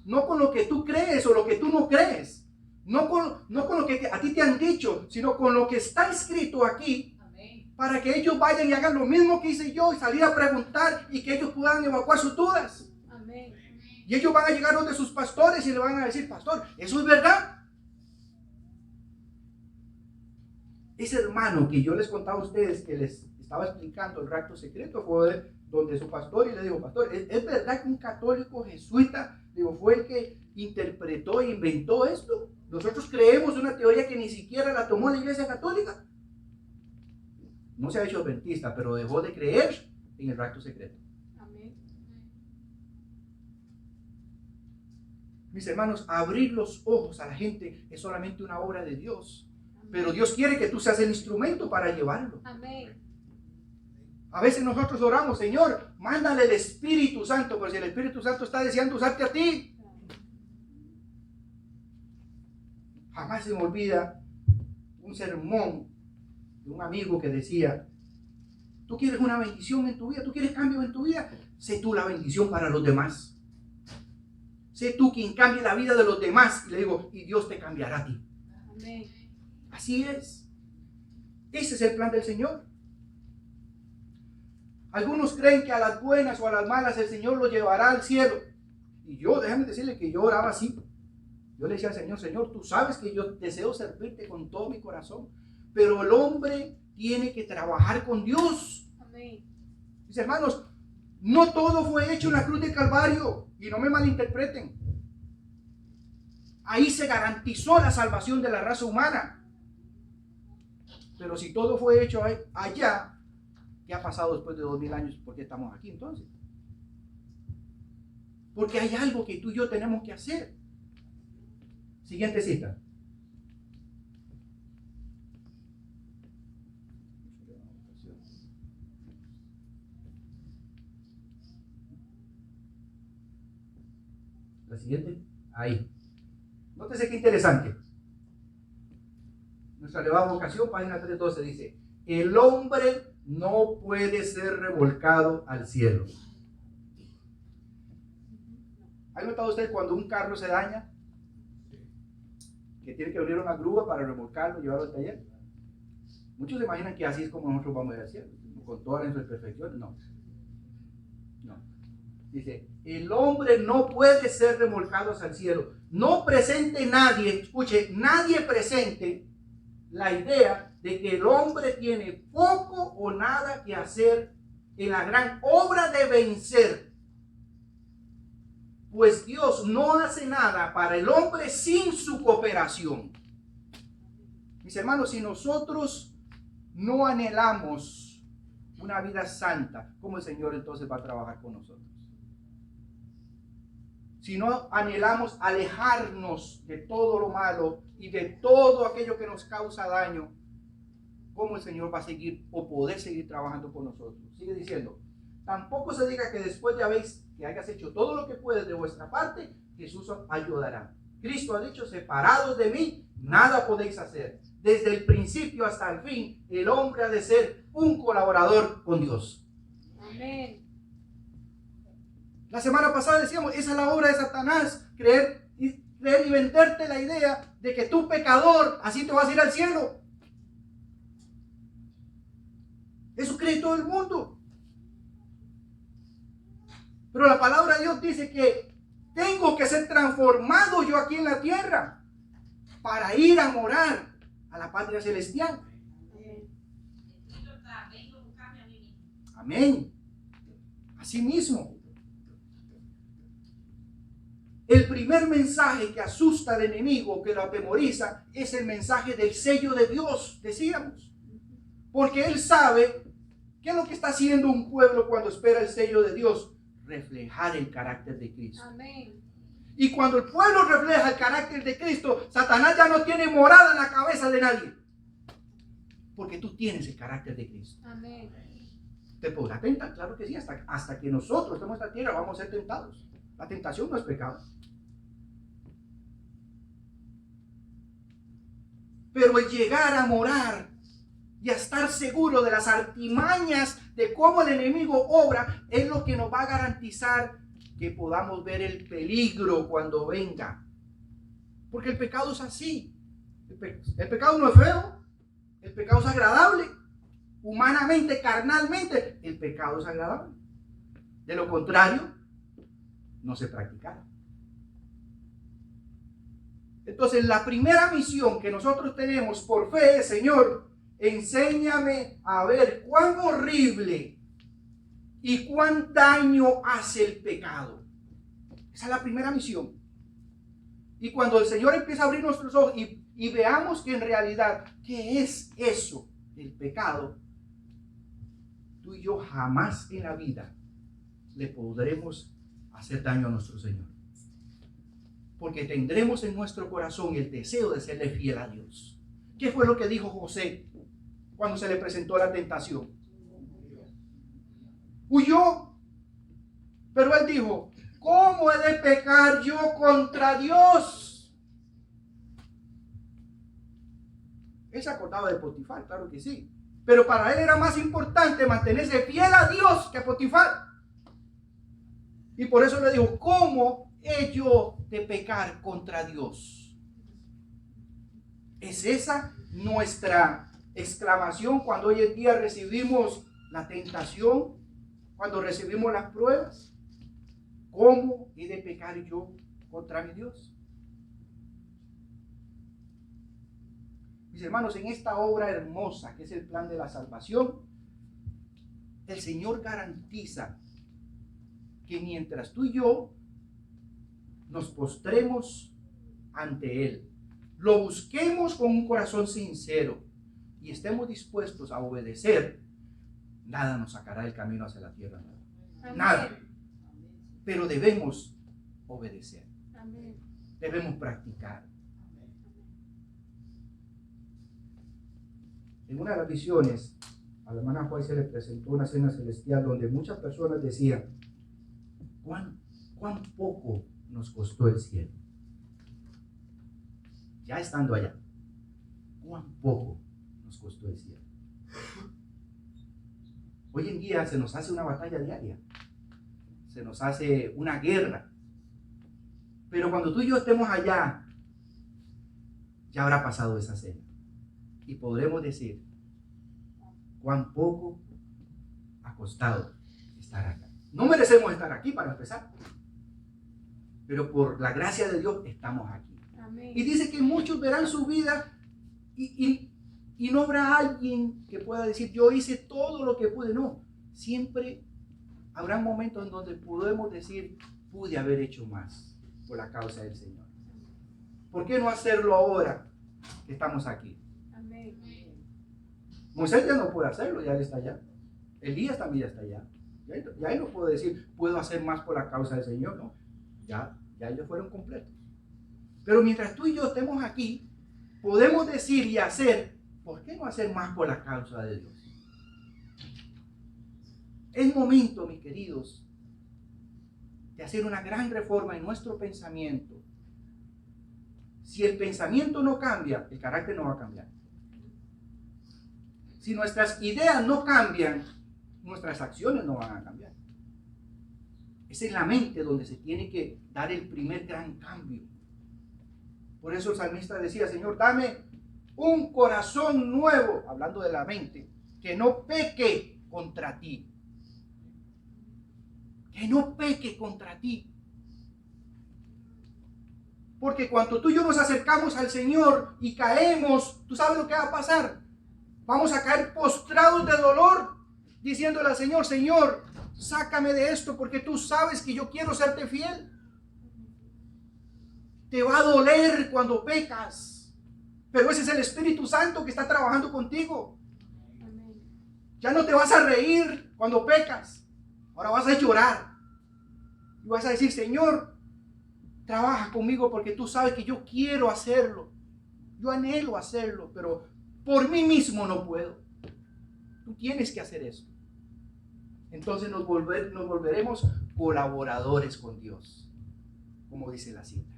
no con lo que tú crees o lo que tú no crees, no con lo que a ti te han dicho, sino con lo que está escrito aquí. Amén. Para que ellos vayan y hagan lo mismo que hice yo y salir a preguntar y que ellos puedan evacuar sus dudas. Amén. Y ellos van a llegar donde sus pastores y le van a decir, pastor, ¿eso es verdad? Ese hermano que yo les contaba a ustedes que les estaba explicando el rapto secreto fue donde su pastor y le digo, pastor, ¿es verdad que un católico jesuita, digo, fue el que interpretó e inventó esto? Nosotros creemos una teoría que ni siquiera la tomó la iglesia católica. No se ha hecho adventista, pero dejó de creer en el rapto secreto. Amén. Mis hermanos, abrir los ojos a la gente es solamente una obra de Dios. Pero Dios quiere que tú seas el instrumento para llevarlo. Amén. A veces nosotros oramos, Señor, mándale el Espíritu Santo, pero si el Espíritu Santo está deseando usarte a ti. Jamás se me olvida un sermón de un amigo que decía, tú quieres una bendición en tu vida, tú quieres cambio en tu vida, sé tú la bendición para los demás. Sé tú quien cambie la vida de los demás. Y le digo, y Dios te cambiará a ti. Amén. Así es. Ese es el plan del Señor. Algunos creen que a las buenas o a las malas el Señor los llevará al cielo. Y yo, déjame decirle que yo oraba así. Yo le decía al Señor, Señor, tú sabes que yo deseo servirte con todo mi corazón. Pero el hombre tiene que trabajar con Dios. Amén. Mis hermanos, no todo fue hecho en la cruz del Calvario. Y no me malinterpreten. Ahí se garantizó la salvación de la raza humana. Pero si todo fue hecho allá, ¿qué ha pasado después de 2000 años? ¿Por qué estamos aquí entonces? Porque hay algo que tú y yo tenemos que hacer. Siguiente cita. La siguiente, ahí. Nótese qué interesante. Nuestra elevada vocación, página 312, dice, el hombre no puede ser revolcado al cielo. ¿Ha notado usted cuando un carro se daña? Que tiene que venir una grúa para remolcarlo y llevarlo al taller. Muchos se imaginan que así es como nosotros vamos al cielo, con todas las imperfecciones. No. Dice, el hombre no puede ser remolcado hacia el cielo. No presente nadie, escuche, nadie presente la idea de que el hombre tiene poco o nada que hacer en la gran obra de vencer. Pues Dios no hace nada para el hombre sin su cooperación. Mis hermanos, si nosotros no anhelamos una vida santa, ¿cómo el Señor entonces va a trabajar con nosotros? Si no anhelamos alejarnos de todo lo malo y de todo aquello que nos causa daño, ¿cómo el Señor va a seguir o poder seguir trabajando con nosotros? Sigue diciendo, tampoco se diga que después que hayas hecho todo lo que puedes de vuestra parte, Jesús os ayudará. Cristo ha dicho, separados de mí, nada podéis hacer. Desde el principio hasta el fin, el hombre ha de ser un colaborador con Dios. Amén. La semana pasada decíamos, esa es la obra de Satanás, creer y venderte la idea de que tú pecador, así te vas a ir al cielo. Eso cree todo el mundo. Pero la palabra de Dios dice que tengo que ser transformado yo aquí en la tierra para ir a morar a la patria celestial. Amén. Así mismo. El primer mensaje que asusta al enemigo, que lo atemoriza, es el mensaje del sello de Dios, decíamos. Porque él sabe qué es lo que está haciendo un pueblo cuando espera el sello de Dios. Reflejar el carácter de Cristo. Amén. Y cuando el pueblo refleja el carácter de Cristo, Satanás ya no tiene morada en la cabeza de nadie. Porque tú tienes el carácter de Cristo. Amén. ¿Te podrá tentar? Claro que sí. Hasta que nosotros estemos en esta tierra vamos a ser tentados. La tentación no es pecado. Pero el llegar a morar y a estar seguro de las artimañas de cómo el enemigo obra es lo que nos va a garantizar que podamos ver el peligro cuando venga. Porque el pecado es así. El pecado no es feo. El pecado es agradable. Humanamente, carnalmente, el pecado es agradable. De lo contrario, no se practicará. Entonces, la primera misión que nosotros tenemos por fe es: Señor, enséñame a ver cuán horrible y cuán daño hace el pecado. Esa es la primera misión. Y cuando el Señor empieza a abrir nuestros ojos y veamos que en realidad, ¿qué es eso? El pecado. Tú y yo jamás en la vida le podremos hacer daño a nuestro Señor. Porque tendremos en nuestro corazón el deseo de serle fiel a Dios. ¿Qué fue lo que dijo José cuando se le presentó la tentación? Huyó. Pero él dijo: ¿cómo he de pecar yo contra Dios? Él se acordaba de Potifar, claro que sí. Pero para él era más importante mantenerse fiel a Dios que a Potifar. Y por eso le dijo: ¿cómo he yo de pecar contra Dios? ¿Es esa nuestra exclamación cuando hoy en día recibimos la tentación, cuando recibimos las pruebas? ¿Cómo he de pecar yo contra mi Dios? Mis hermanos, en esta obra hermosa que es el plan de la salvación, el Señor garantiza que mientras tú y yo nos postremos ante Él, lo busquemos con un corazón sincero y estemos dispuestos a obedecer, nada nos sacará del camino hacia la tierra nueva. Nada. Pero debemos obedecer. Amén. Debemos practicar. En una de las visiones, a la hermana Juárez se le presentó una cena celestial donde muchas personas decían: ¿Cuán poco nos costó el cielo? Ya estando allá, ¿cuán poco nos costó el cielo? Hoy en día se nos hace una batalla diaria, se nos hace una guerra. Pero cuando tú y yo estemos allá, ya habrá pasado esa cena. Y podremos decir: cuán poco ha costado estar acá. No merecemos estar aquí para empezar, pero por la gracia de Dios estamos aquí. Amén. Y dice que muchos verán su vida y no habrá alguien que pueda decir: yo hice todo lo que pude. No, siempre habrá momentos en donde podemos decir: pude haber hecho más por la causa del Señor. ¿Por qué no hacerlo ahora que estamos aquí? Amén. Moisés ya no puede hacerlo, ya él está allá. Elías también ya está allá. Ya él no puede decir: puedo hacer más por la causa del Señor. No, ya ellos fueron completos. Pero mientras tú y yo estemos aquí, podemos decir y hacer: ¿por qué no hacer más por la causa de Dios? Es momento, mis queridos, de hacer una gran reforma en nuestro pensamiento. Si el pensamiento no cambia, el carácter no va a cambiar. Si nuestras ideas no cambian, nuestras acciones no van a cambiar. Es en la mente donde se tiene que dar el primer gran cambio. Por eso el salmista decía: Señor, dame un corazón nuevo, hablando de la mente, que no peque contra ti. Que no peque contra ti. Porque cuando tú y yo nos acercamos al Señor y caemos, ¿tú sabes lo que va a pasar? Vamos a caer postrados de dolor, diciéndole al Señor, Señor, sácame de esto porque tú sabes que yo quiero serte fiel. Te va a doler cuando pecas, pero ese es el Espíritu Santo que está trabajando contigo. Ya no te vas a reír cuando pecas, ahora vas a llorar y vas a decir, Señor, trabaja conmigo porque tú sabes que yo quiero hacerlo, yo anhelo hacerlo, pero por mí mismo no puedo. Tú tienes que hacer eso. Entonces nos volveremos colaboradores con Dios, como dice la cita.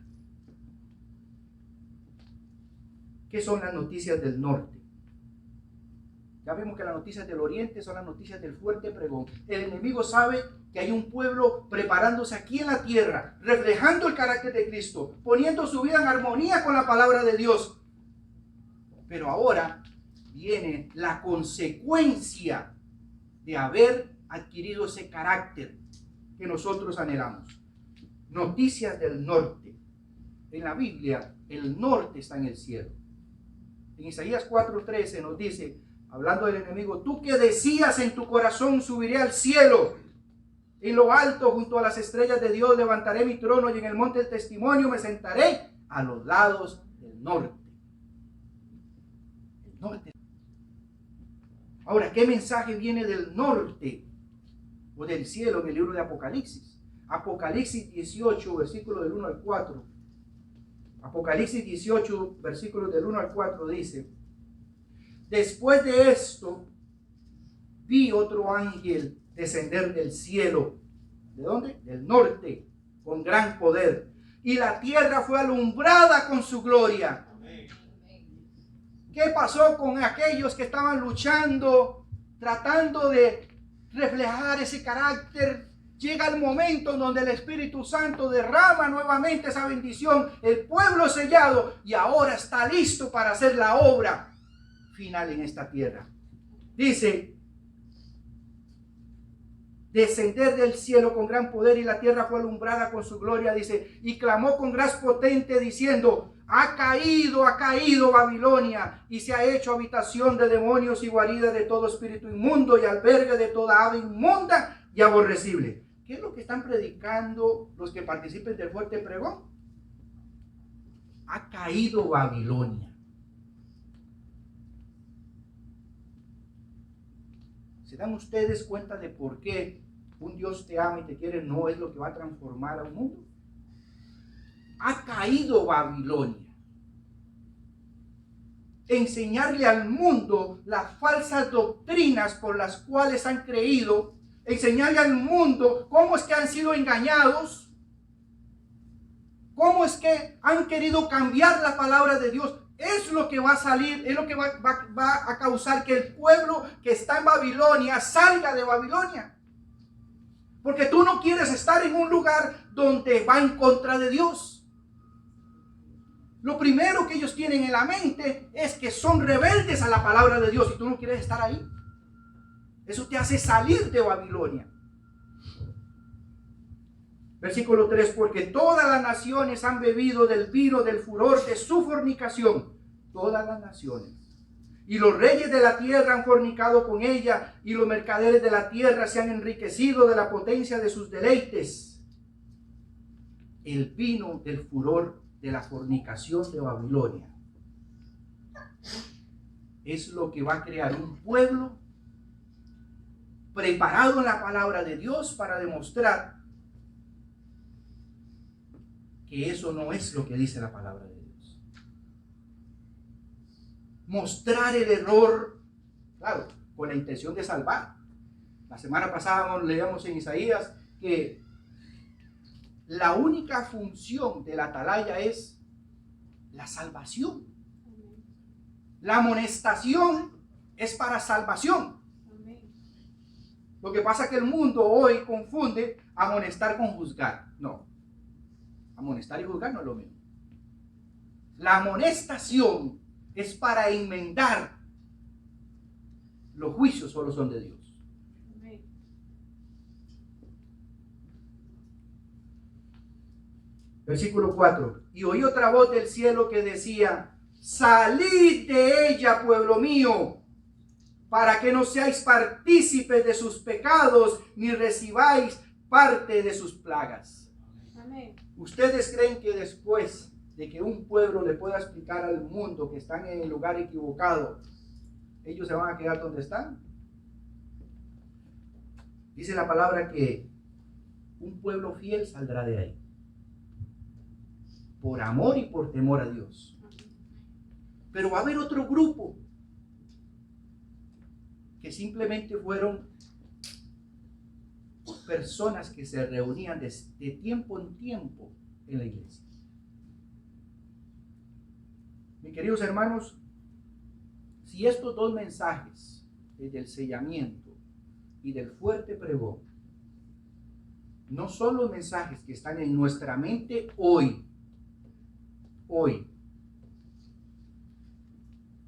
¿Qué son las noticias del norte? Ya vimos que las noticias del oriente son las noticias del fuerte pregón. El enemigo sabe que hay un pueblo preparándose aquí en la tierra, reflejando el carácter de Cristo, poniendo su vida en armonía con la palabra de Dios. Pero ahora viene la consecuencia de haber adquirido ese carácter que nosotros anhelamos. Noticias del norte. En la Biblia, el norte está en el cielo. En Isaías 4:13 nos dice, hablando del enemigo, tú que decías en tu corazón, subiré al cielo. En lo alto, junto a las estrellas de Dios, levantaré mi trono y en el monte del testimonio me sentaré a los lados del norte. El norte. Ahora, ¿qué mensaje viene del norte o del cielo en el libro de Apocalipsis? Apocalipsis 18, versículos del 1 al 4. Apocalipsis 18, versículos del 1 al 4 dice, después de esto, vi otro ángel descender del cielo. ¿De dónde? Del norte, con gran poder. Y la tierra fue alumbrada con su gloria. ¿Qué pasó con aquellos que estaban luchando, tratando de reflejar ese carácter? Llega el momento en donde el Espíritu Santo derrama nuevamente esa bendición. El pueblo sellado y ahora está listo para hacer la obra final en esta tierra. Dice, descender del cielo con gran poder y la tierra fue alumbrada con su gloria. Dice, y clamó con gran potente diciendo, ha caído Babilonia y se ha hecho habitación de demonios y guarida de todo espíritu inmundo y albergue de toda ave inmunda y aborrecible. ¿Qué es lo que están predicando los que participen del fuerte pregón? Ha caído Babilonia. ¿Se dan ustedes cuenta de por qué un Dios te ama y te quiere no es lo que va a transformar a un mundo? Ha caído Babilonia. Enseñarle al mundo las falsas doctrinas por las cuales han creído, enseñarle al mundo cómo es que han sido engañados, cómo es que han querido cambiar la palabra de Dios. Es lo que va a salir, es lo que va a causar que el pueblo que está en Babilonia salga de Babilonia. Porque tú no quieres estar en un lugar donde va en contra de Dios. Lo primero que ellos tienen en la mente es que son rebeldes a la palabra de Dios y tú no quieres estar ahí. Eso te hace salir de Babilonia. Versículo 3, porque todas las naciones han bebido del vino del furor de su fornicación. Todas las naciones. Y los reyes de la tierra han fornicado con ella, y los mercaderes de la tierra se han enriquecido de la potencia de sus deleites. El vino del furor de la fornicación de Babilonia es lo que va a crear un pueblo preparado en la palabra de Dios para demostrar que eso no es lo que dice la palabra de Dios. Mostrar el error, claro, con la intención de salvar. La semana pasada leíamos en Isaías que la única función de la atalaya es la salvación. La amonestación es para salvación. Lo que pasa es que el mundo hoy confunde amonestar con juzgar. No. Amonestar y juzgar no es lo mismo. La amonestación es para enmendar. Los juicios solo son de Dios. Amén. Versículo 4. Y oí otra voz del cielo que decía: salid de ella, pueblo mío, para que no seáis partícipes de sus pecados, ni recibáis parte de sus plagas. Amén. ¿Ustedes creen que después de que un pueblo le pueda explicar al mundo que están en el lugar equivocado, ellos se van a quedar donde están? Dice la palabra que un pueblo fiel saldrá de ahí, por amor y por temor a Dios. Pero va a haber otro grupo que simplemente fueron personas que se reunían de tiempo en tiempo en la iglesia. Mis queridos hermanos, si estos dos mensajes, el del sellamiento y del fuerte pregón, no son los mensajes que están en nuestra mente hoy,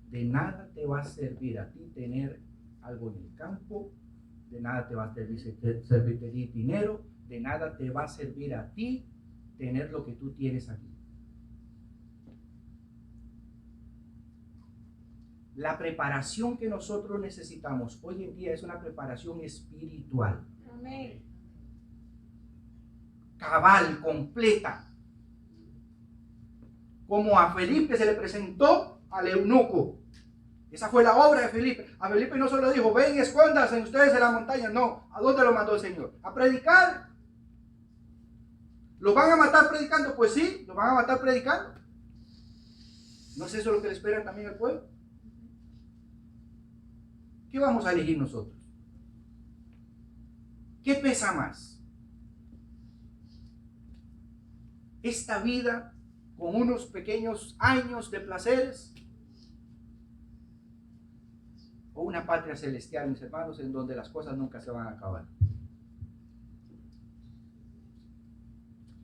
de nada te va a servir a ti tener algo en el campo, de nada te va a servir tener dinero, de nada te va a servir a ti tener lo que tú tienes aquí. La preparación que nosotros necesitamos hoy en día es una preparación espiritual. Amén. Cabal, completa. Como a Felipe se le presentó al eunuco. Esa fue la obra de Felipe. A Felipe no solo dijo: ven y escóndanse ustedes en la montaña. No, ¿a dónde lo mandó el Señor? A predicar. ¿Los van a matar predicando? Pues sí, los van a matar predicando. ¿No es eso lo que le espera también al pueblo? ¿Qué vamos a elegir nosotros? ¿Qué pesa más? ¿Esta vida con unos pequeños años de placeres? ¿O una patria celestial, mis hermanos, en donde las cosas nunca se van a acabar?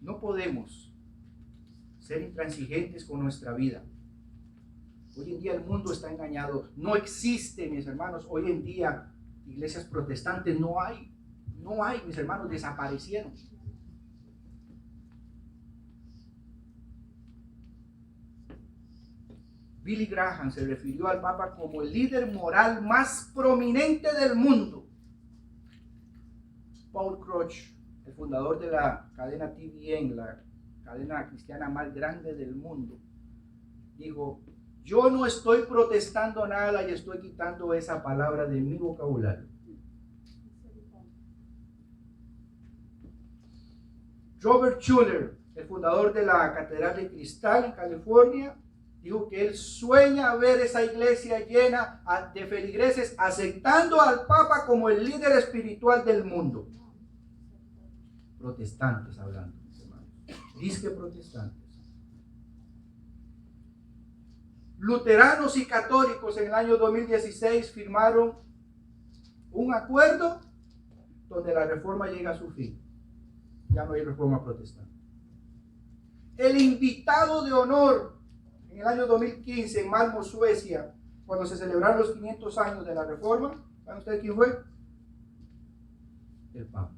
No podemos ser intransigentes con nuestra vida. Hoy en día el mundo está engañado. No existe, mis hermanos, hoy en día iglesias protestantes. No hay, mis hermanos, desaparecieron. Billy Graham se refirió al Papa como el líder moral más prominente del mundo. Paul Crouch, el fundador de la cadena TBN, la cadena cristiana más grande del mundo, dijo: yo no estoy protestando nada y estoy quitando esa palabra de mi vocabulario. Robert Schuller, el fundador de la Catedral de Cristal en California, dijo que él sueña ver esa iglesia llena de feligreses aceptando al Papa como el líder espiritual del mundo. Protestantes hablando, hermanos. Disque protestantes. Luteranos y católicos en el año 2016 firmaron un acuerdo donde la reforma llega a su fin. Ya no hay reforma protestante. El invitado de honor en el año 2015 en Malmö, Suecia, cuando se celebraron los 500 años de la reforma, ¿saben ustedes quién fue? El Papa.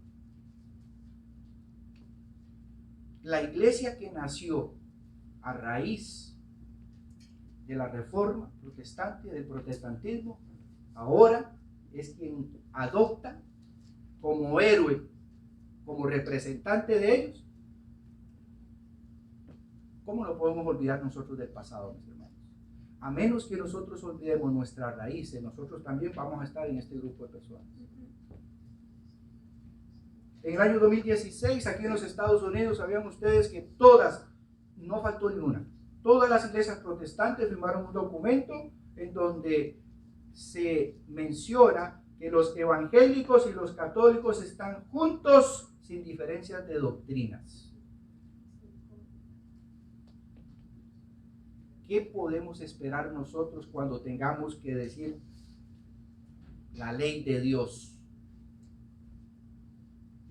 La iglesia que nació a raíz de la reforma protestante, del protestantismo, ahora es quien adopta como héroe, como representante de ellos. ¿Cómo no podemos olvidar nosotros del pasado, mis hermanos? A menos que nosotros olvidemos nuestras raíces, nosotros también vamos a estar en este grupo de personas. En el año 2016, aquí en los Estados Unidos, sabían ustedes que todas, no faltó ni una, todas las iglesias protestantes firmaron un documento en donde se menciona que los evangélicos y los católicos están juntos sin diferencias de doctrinas. ¿Qué podemos esperar nosotros cuando tengamos que decir la ley de Dios?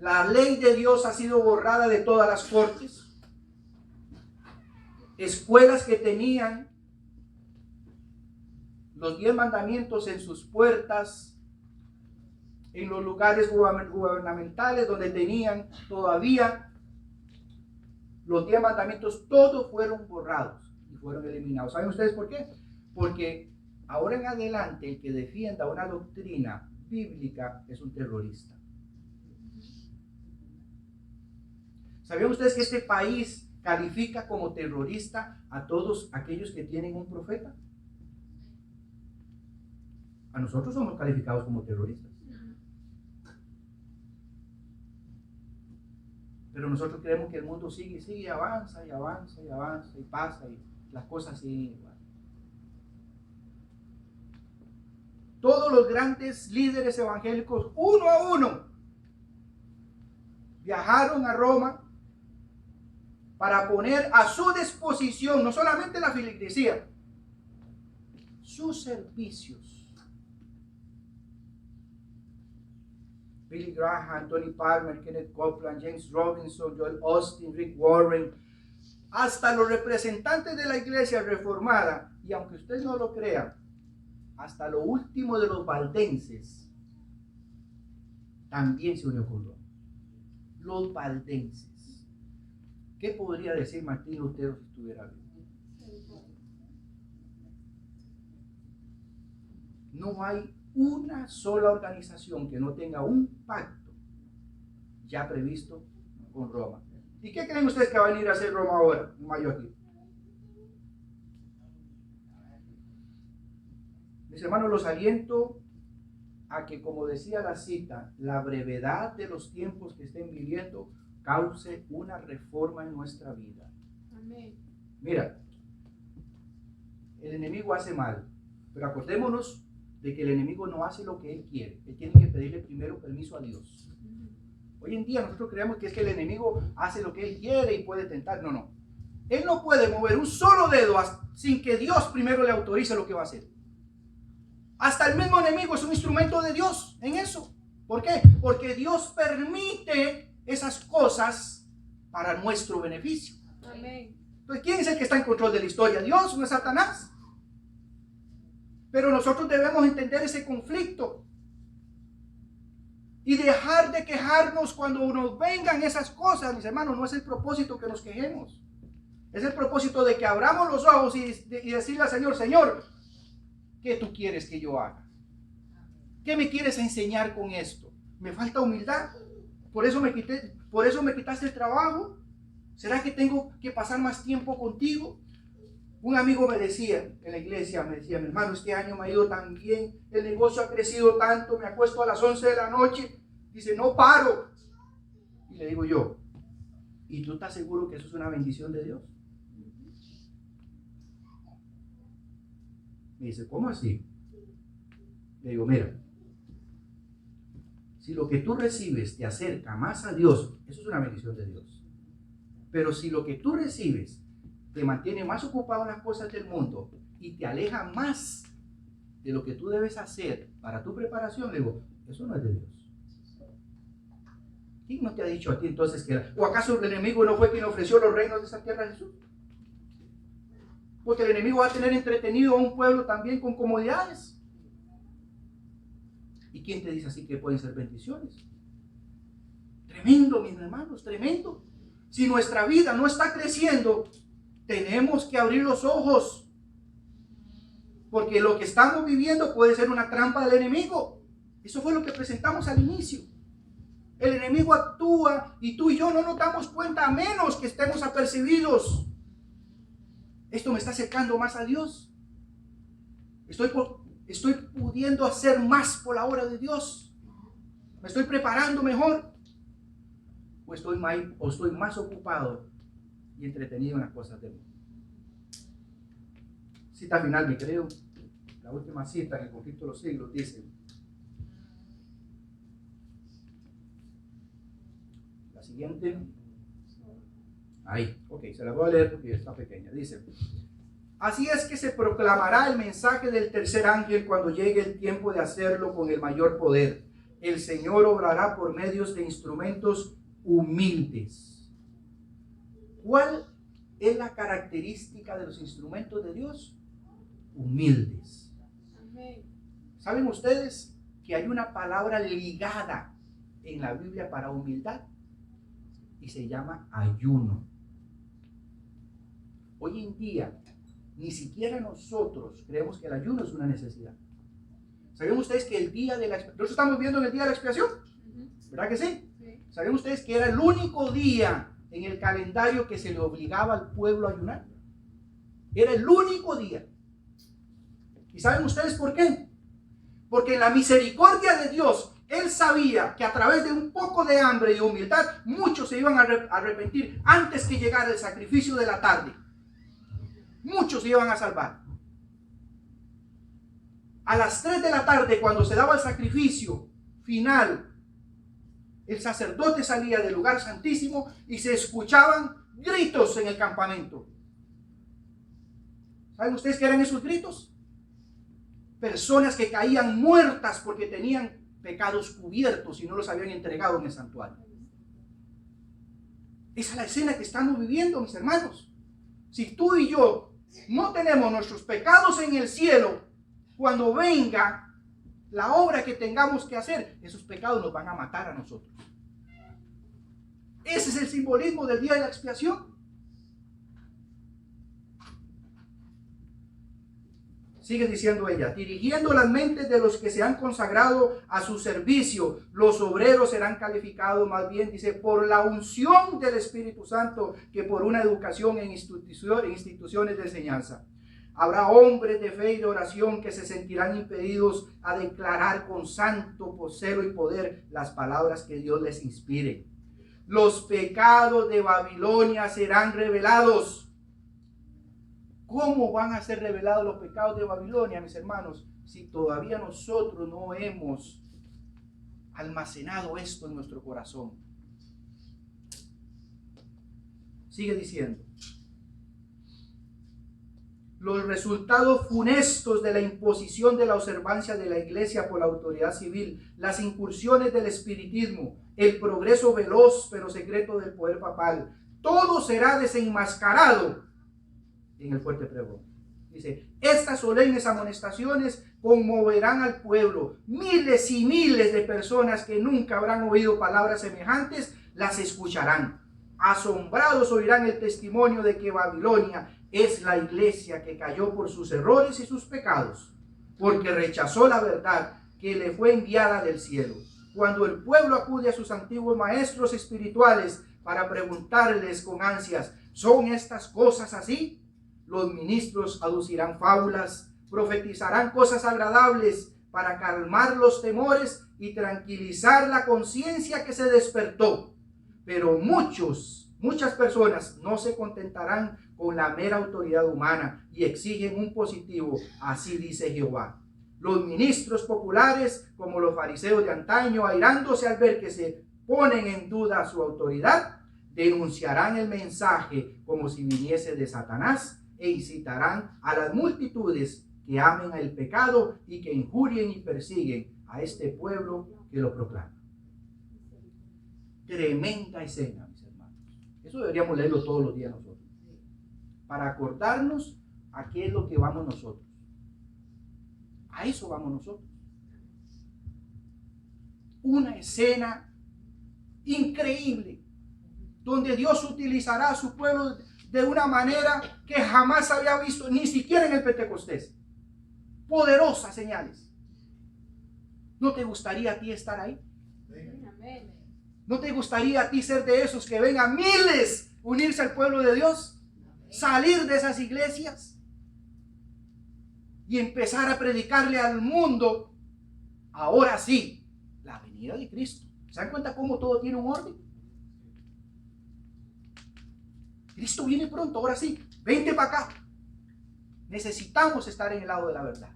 La ley de Dios ha sido borrada de todas las cortes. Escuelas que tenían los 10 mandamientos en sus puertas, en los lugares gubernamentales donde tenían todavía los 10 mandamientos, todos fueron borrados y fueron eliminados. ¿Saben ustedes por qué? Porque ahora en adelante el que defienda una doctrina bíblica es un terrorista. ¿Sabían ustedes que este país califica como terrorista a todos aquellos que tienen un profeta? A nosotros somos calificados como terroristas. Pero nosotros creemos que el mundo sigue y sigue y avanza y avanza y avanza y pasa y las cosas siguen igual. Todos los grandes líderes evangélicos, uno a uno, viajaron a Roma para poner a su disposición no solamente la feligresía, sus servicios. Billy Graham, Tony Palmer, Kenneth Copeland, James Robinson, Joel Austin, Rick Warren, hasta los representantes de la iglesia reformada, y aunque usted no lo crea, hasta lo último de los valdenses, también se unió con Roma. Los valdenses. ¿Qué podría decir Martín Lutero si estuviera vivo? No hay una sola organización que no tenga un pacto ya previsto con Roma. ¿Y qué creen ustedes que va a venir a hacer Roma ahora, en mayo aquí? Mis hermanos, los aliento a que, como decía la cita, la brevedad de los tiempos que estén viviendo cause una reforma en nuestra vida. Amén. Mira, el enemigo hace mal, pero acordémonos de que el enemigo no hace lo que él quiere. Él tiene que pedirle primero permiso a Dios. Hoy en día nosotros creemos que es que el enemigo hace lo que él quiere y puede tentar. No, no. Él no puede mover un solo dedo sin que Dios primero le autorice lo que va a hacer. Hasta el mismo enemigo es un instrumento de Dios en eso. ¿Por qué? Porque Dios permite esas cosas para nuestro beneficio. Amén. Entonces, ¿quién es el que está en control de la historia? ¿Dios o es Satanás? Pero nosotros debemos entender ese conflicto y dejar de quejarnos cuando nos vengan esas cosas. Mis hermanos, no es el propósito que nos quejemos. Es el propósito de que abramos los ojos y decirle al Señor: Señor, ¿qué tú quieres que yo haga? ¿Qué me quieres enseñar con esto? ¿Me falta humildad? ¿Por eso me quitaste el trabajo? ¿Será que tengo que pasar más tiempo contigo? Un amigo me decía en la iglesia, me decía: mi hermano, este año me ha ido tan bien, el negocio ha crecido tanto, me acuesto a las 11 de la noche, dice, no paro. Y le digo yo: ¿y tú estás seguro que eso es una bendición de Dios? Me dice, ¿cómo así? Le digo, mira, si lo que tú recibes te acerca más a Dios, eso es una bendición de Dios. Pero si lo que tú recibes te mantiene más ocupado en las cosas del mundo y te aleja más de lo que tú debes hacer para tu preparación, le digo, eso no es de Dios. ¿Quién no te ha dicho a ti entonces que o acaso el enemigo no fue quien ofreció los reinos de esa tierra a Jesús? Porque el enemigo va a tener entretenido a un pueblo también con comodidades. ¿Y quién te dice así que pueden ser bendiciones? Tremendo, mis hermanos, tremendo. Si nuestra vida no está creciendo, tenemos que abrir los ojos, porque lo que estamos viviendo puede ser una trampa del enemigo. Eso fue lo que presentamos al inicio. El enemigo actúa y tú y yo no nos damos cuenta, a menos que estemos apercibidos. Esto me está acercando más a Dios. Estoy pudiendo hacer más por la obra de Dios. Me estoy preparando mejor. O estoy más ocupado y entretenido en las cosas de mundo. Cita final, mi querido. La última cita en el conflicto de los siglos dice: la siguiente. Ahí, ok, se la voy a leer porque está pequeña. Dice: así es que se proclamará el mensaje del tercer ángel cuando llegue el tiempo de hacerlo con el mayor poder. El Señor obrará por medios de instrumentos humildes. ¿Cuál es la característica de los instrumentos de Dios? Humildes. Amén. ¿Saben ustedes que hay una palabra ligada en la Biblia para humildad? Y se llama ayuno. Hoy en día, ni siquiera nosotros creemos que el ayuno es una necesidad. ¿Saben ustedes que el día de la expiación, nosotros estamos viendo en el día de la expiación? ¿Verdad que sí? Sí. ¿Saben ustedes que era el único día en el calendario que se le obligaba al pueblo a ayunar? Era el único día. ¿Y saben ustedes por qué? Porque en la misericordia de Dios, Él sabía que a través de un poco de hambre y de humildad, muchos se iban a arrepentir antes que llegara el sacrificio de la tarde. Muchos se iban a salvar. A las 3 de la tarde, cuando se daba el sacrificio final, el sacerdote salía del lugar santísimo y se escuchaban gritos en el campamento. ¿Saben ustedes qué eran esos gritos? Personas que caían muertas porque tenían pecados cubiertos y no los habían entregado en el santuario. Esa es la escena que estamos viviendo, mis hermanos. Si tú y yo no tenemos nuestros pecados en el cielo, cuando venga la obra que tengamos que hacer, esos pecados nos van a matar a nosotros. Ese es el simbolismo del día de la expiación. Sigue diciendo ella, dirigiendo las mentes de los que se han consagrado a su servicio, los obreros serán calificados más bien, dice, por la unción del Espíritu Santo que por una educación en instituciones de enseñanza. Habrá hombres de fe y de oración que se sentirán impedidos a declarar con santo celo y poder las palabras que Dios les inspire. Los pecados de Babilonia serán revelados. ¿Cómo van a ser revelados los pecados de Babilonia, mis hermanos, si todavía nosotros no hemos almacenado esto en nuestro corazón? Sigue diciendo. Los resultados funestos de la imposición de la observancia de la iglesia por la autoridad civil, las incursiones del espiritismo, el progreso veloz pero secreto del poder papal, todo será desenmascarado en el fuerte pregón. Dice, estas solemnes amonestaciones conmoverán al pueblo. Miles y miles de personas que nunca habrán oído palabras semejantes las escucharán. Asombrados oirán el testimonio de que Babilonia es la iglesia que cayó por sus errores y sus pecados, porque rechazó la verdad que le fue enviada del cielo. Cuando el pueblo acude a sus antiguos maestros espirituales para preguntarles con ansias, ¿son estas cosas así? Los ministros aducirán fábulas, profetizarán cosas agradables para calmar los temores y tranquilizar la conciencia que se despertó. Pero muchas personas no se contentarán con la mera autoridad humana y exigen un positivo, así dice Jehová. Los ministros populares, como los fariseos de antaño, airándose al ver que se ponen en duda su autoridad, denunciarán el mensaje como si viniese de Satanás e incitarán a las multitudes que amen el pecado y que injurien y persiguen a este pueblo que lo proclama. Tremenda escena, mis hermanos. Eso deberíamos leerlo todos los días nosotros, para acordarnos a qué es lo que vamos nosotros. A eso vamos nosotros. Una escena increíble, donde Dios utilizará a su pueblo de una manera que jamás había visto, ni siquiera en el Pentecostés. Poderosas señales. ¿No te gustaría a ti estar ahí? Amén. ¿No te gustaría a ti ser de esos que ven a miles unirse al pueblo de Dios? Salir de esas iglesias y empezar a predicarle al mundo, ahora sí, la venida de Cristo. ¿Se dan cuenta cómo todo tiene un orden? Cristo viene pronto, ahora sí, vente para acá. Necesitamos estar en el lado de la verdad.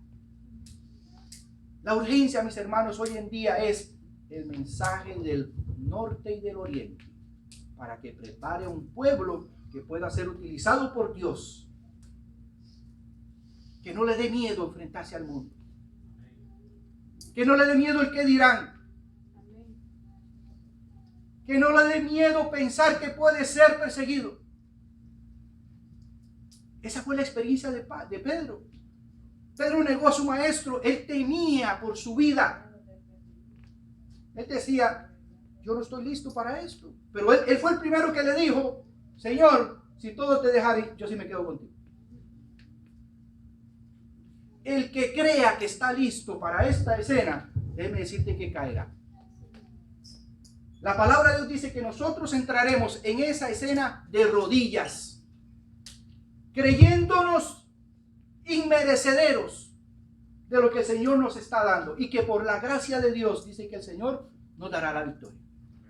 La urgencia, mis hermanos, hoy en día es el mensaje del norte y del oriente, para que prepare un pueblo que pueda ser utilizado por Dios, que no le dé miedo enfrentarse al mundo, que no le dé miedo el que dirán, que no le dé miedo pensar que puede ser perseguido. Esa fue la experiencia de Pedro. Pedro negó a su maestro. Él temía por su vida. Él decía, yo no estoy listo para esto. Pero él fue el primero que le dijo, Señor, si todo te dejara, yo sí me quedo contigo. El que crea que está listo para esta escena, déjeme decirte que caerá. La palabra de Dios dice que nosotros entraremos en esa escena de rodillas, creyéndonos inmerecederos de lo que el Señor nos está dando, y que por la gracia de Dios dice que el Señor nos dará la victoria.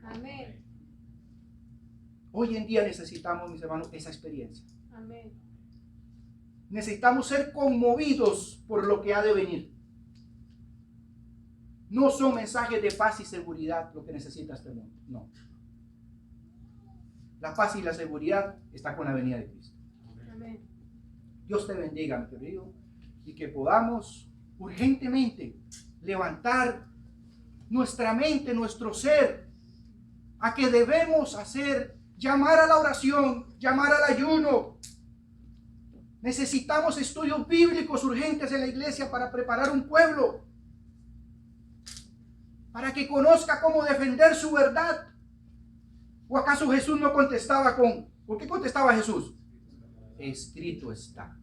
Amén. Hoy en día necesitamos, mis hermanos, esa experiencia. Amén. Necesitamos ser conmovidos por lo que ha de venir. No son mensajes de paz y seguridad lo que necesita este mundo. No. La paz y la seguridad está con la venida de Cristo. Amén. Dios te bendiga, mi querido, y que podamos urgentemente levantar nuestra mente, nuestro ser, a que debemos hacer, llamar a la oración, llamar al ayuno. Necesitamos estudios bíblicos urgentes en la iglesia para preparar un pueblo, para que conozca cómo defender su verdad. ¿O acaso Jesús no contestaba ¿por qué contestaba Jesús? Escrito está.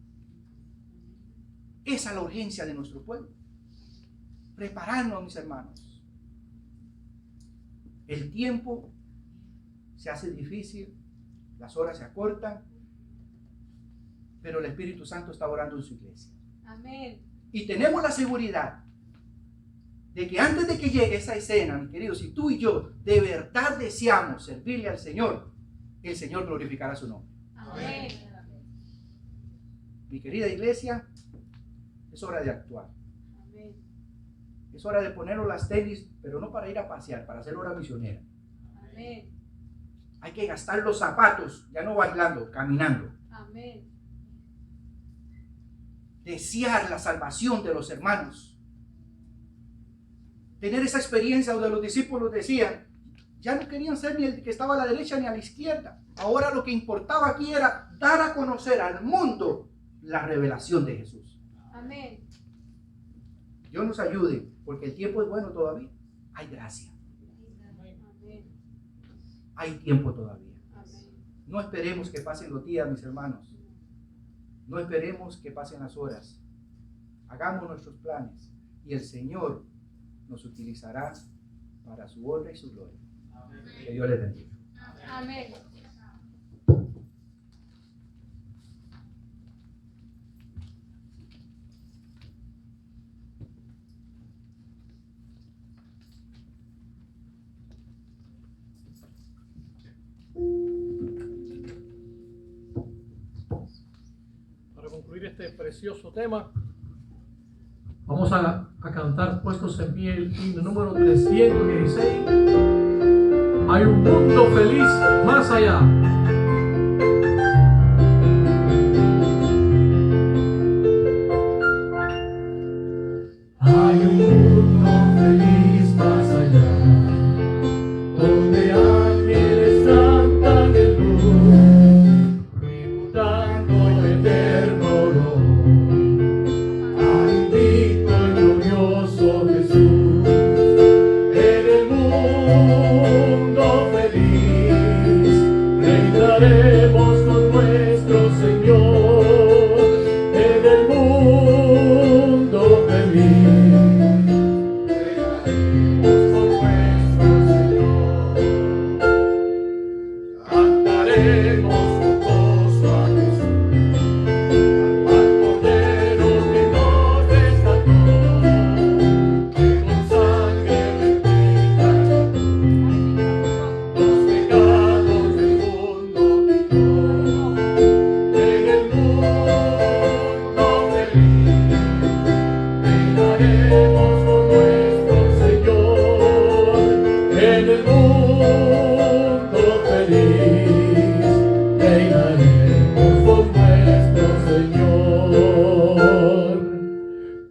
Esa es la urgencia de nuestro pueblo. Prepararnos, mis hermanos. El tiempo se hace difícil, las horas se acortan, pero el Espíritu Santo está orando en su iglesia. Amén. Y tenemos la seguridad de que antes de que llegue esa escena, mis queridos, si tú y yo de verdad deseamos servirle al Señor, el Señor glorificará su nombre. Amén. Mi querida iglesia, es hora de actuar. Amén. Es hora de ponernos las tenis, pero no para ir a pasear, para hacer hora misionera. Amén. Hay que gastar los zapatos, ya no bailando, caminando. Amén. Desear la salvación de los hermanos. Tener esa experiencia donde los discípulos decían, ya no querían ser ni el que estaba a la derecha ni a la izquierda. Ahora lo que importaba aquí era dar a conocer al mundo la revelación de Jesús. Amén. Dios nos ayude, porque el tiempo es bueno todavía. Hay gracia. Amén. Hay tiempo todavía. Amén. No esperemos que pasen los días, mis hermanos. No esperemos que pasen las horas. Hagamos nuestros planes y el Señor nos utilizará para su honra y su gloria. Amén. Que Dios les bendiga. Amén. Para concluir este precioso tema, vamos a cantar puestos en pie el himno número 316. Hay un mundo feliz más allá. Hay un mundo feliz más allá, donde ángeles cantan en luz, tributando eterno honor al bendito y glorioso Jesús. En el mundo feliz reinaremos con nuestro Señor. En el mundo feliz reinaremos con nuestro Señor. Cantaremos con gozo a Jesús, al Cordero que nos rescató, que con sangre bendita los pecados del mundo quitó. En el mundo feliz reinaremos con nuestro Señor. En el mundo feliz reinaremos con nuestro Señor.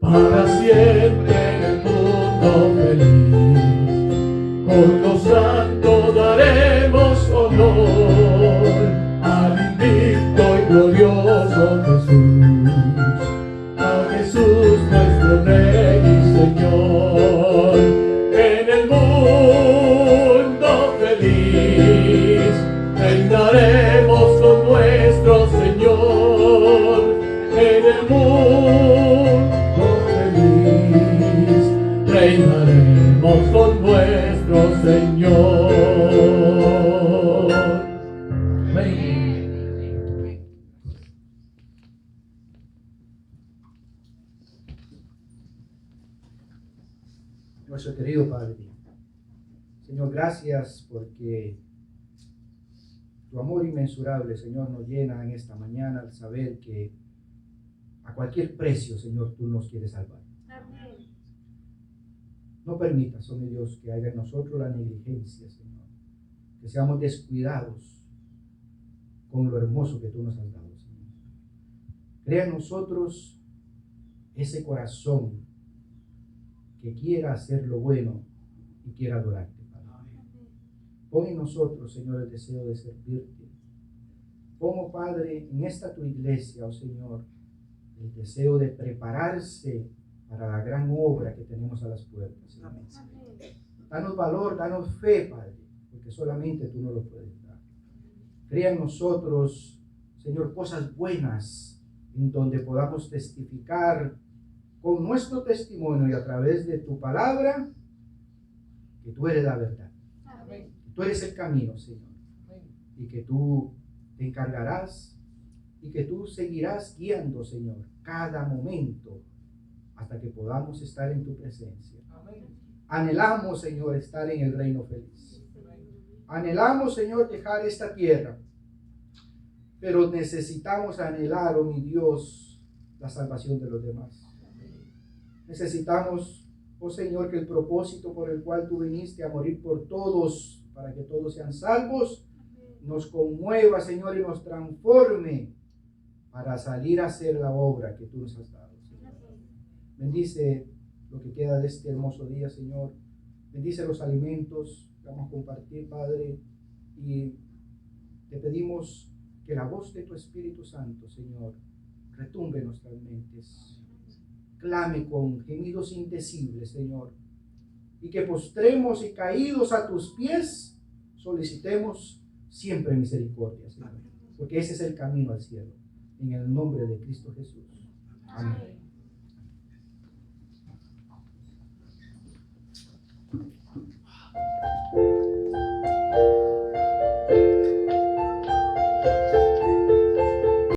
Para siempre en el mundo feliz, con los santos daremos honor al invicto y glorioso Jesús, a Jesús. Nuestro querido Padre, Señor, gracias porque tu amor inmensurable, Señor, nos llena en esta mañana al saber que a cualquier precio, Señor, tú nos quieres salvar. Amén. No permitas, oh mi Dios, que haya en nosotros la negligencia, Señor, que seamos descuidados con lo hermoso que tú nos has dado, Señor. Crea en nosotros ese corazón que quiera hacer lo bueno y quiera adorarte, Padre. Pon en nosotros, Señor, el deseo de servirte. Pon, oh Padre, en esta tu iglesia, oh Señor, el deseo de prepararse para la gran obra que tenemos a las puertas, Señor. Danos valor, danos fe, Padre, porque solamente tú nos lo puedes dar. Crea en nosotros, Señor, cosas buenas en donde podamos testificar con nuestro testimonio y a través de tu palabra que tú eres la verdad. Amén. Que tú eres el camino, Señor. Y que tú te encargarás y que tú seguirás guiando, Señor, cada momento hasta que podamos estar en tu presencia. Anhelamos, Señor, estar en el reino feliz. Anhelamos, Señor, dejar esta tierra. Pero necesitamos anhelar, oh mi Dios, la salvación de los demás. Necesitamos, oh Señor, que el propósito por el cual tú viniste a morir por todos, para que todos sean salvos, nos conmueva, Señor, y nos transforme para salir a hacer la obra que tú nos has dado, Señor. Bendice lo que queda de este hermoso día, Señor. Bendice los alimentos que vamos a compartir, Padre, y te pedimos que la voz de tu Espíritu Santo, Señor, retumbe en nuestras mentes, clame con gemidos indecibles, Señor, y que postremos y caídos a tus pies solicitemos siempre misericordia, Señor, porque ese es el camino al cielo, en el nombre de Cristo Jesús. Amén.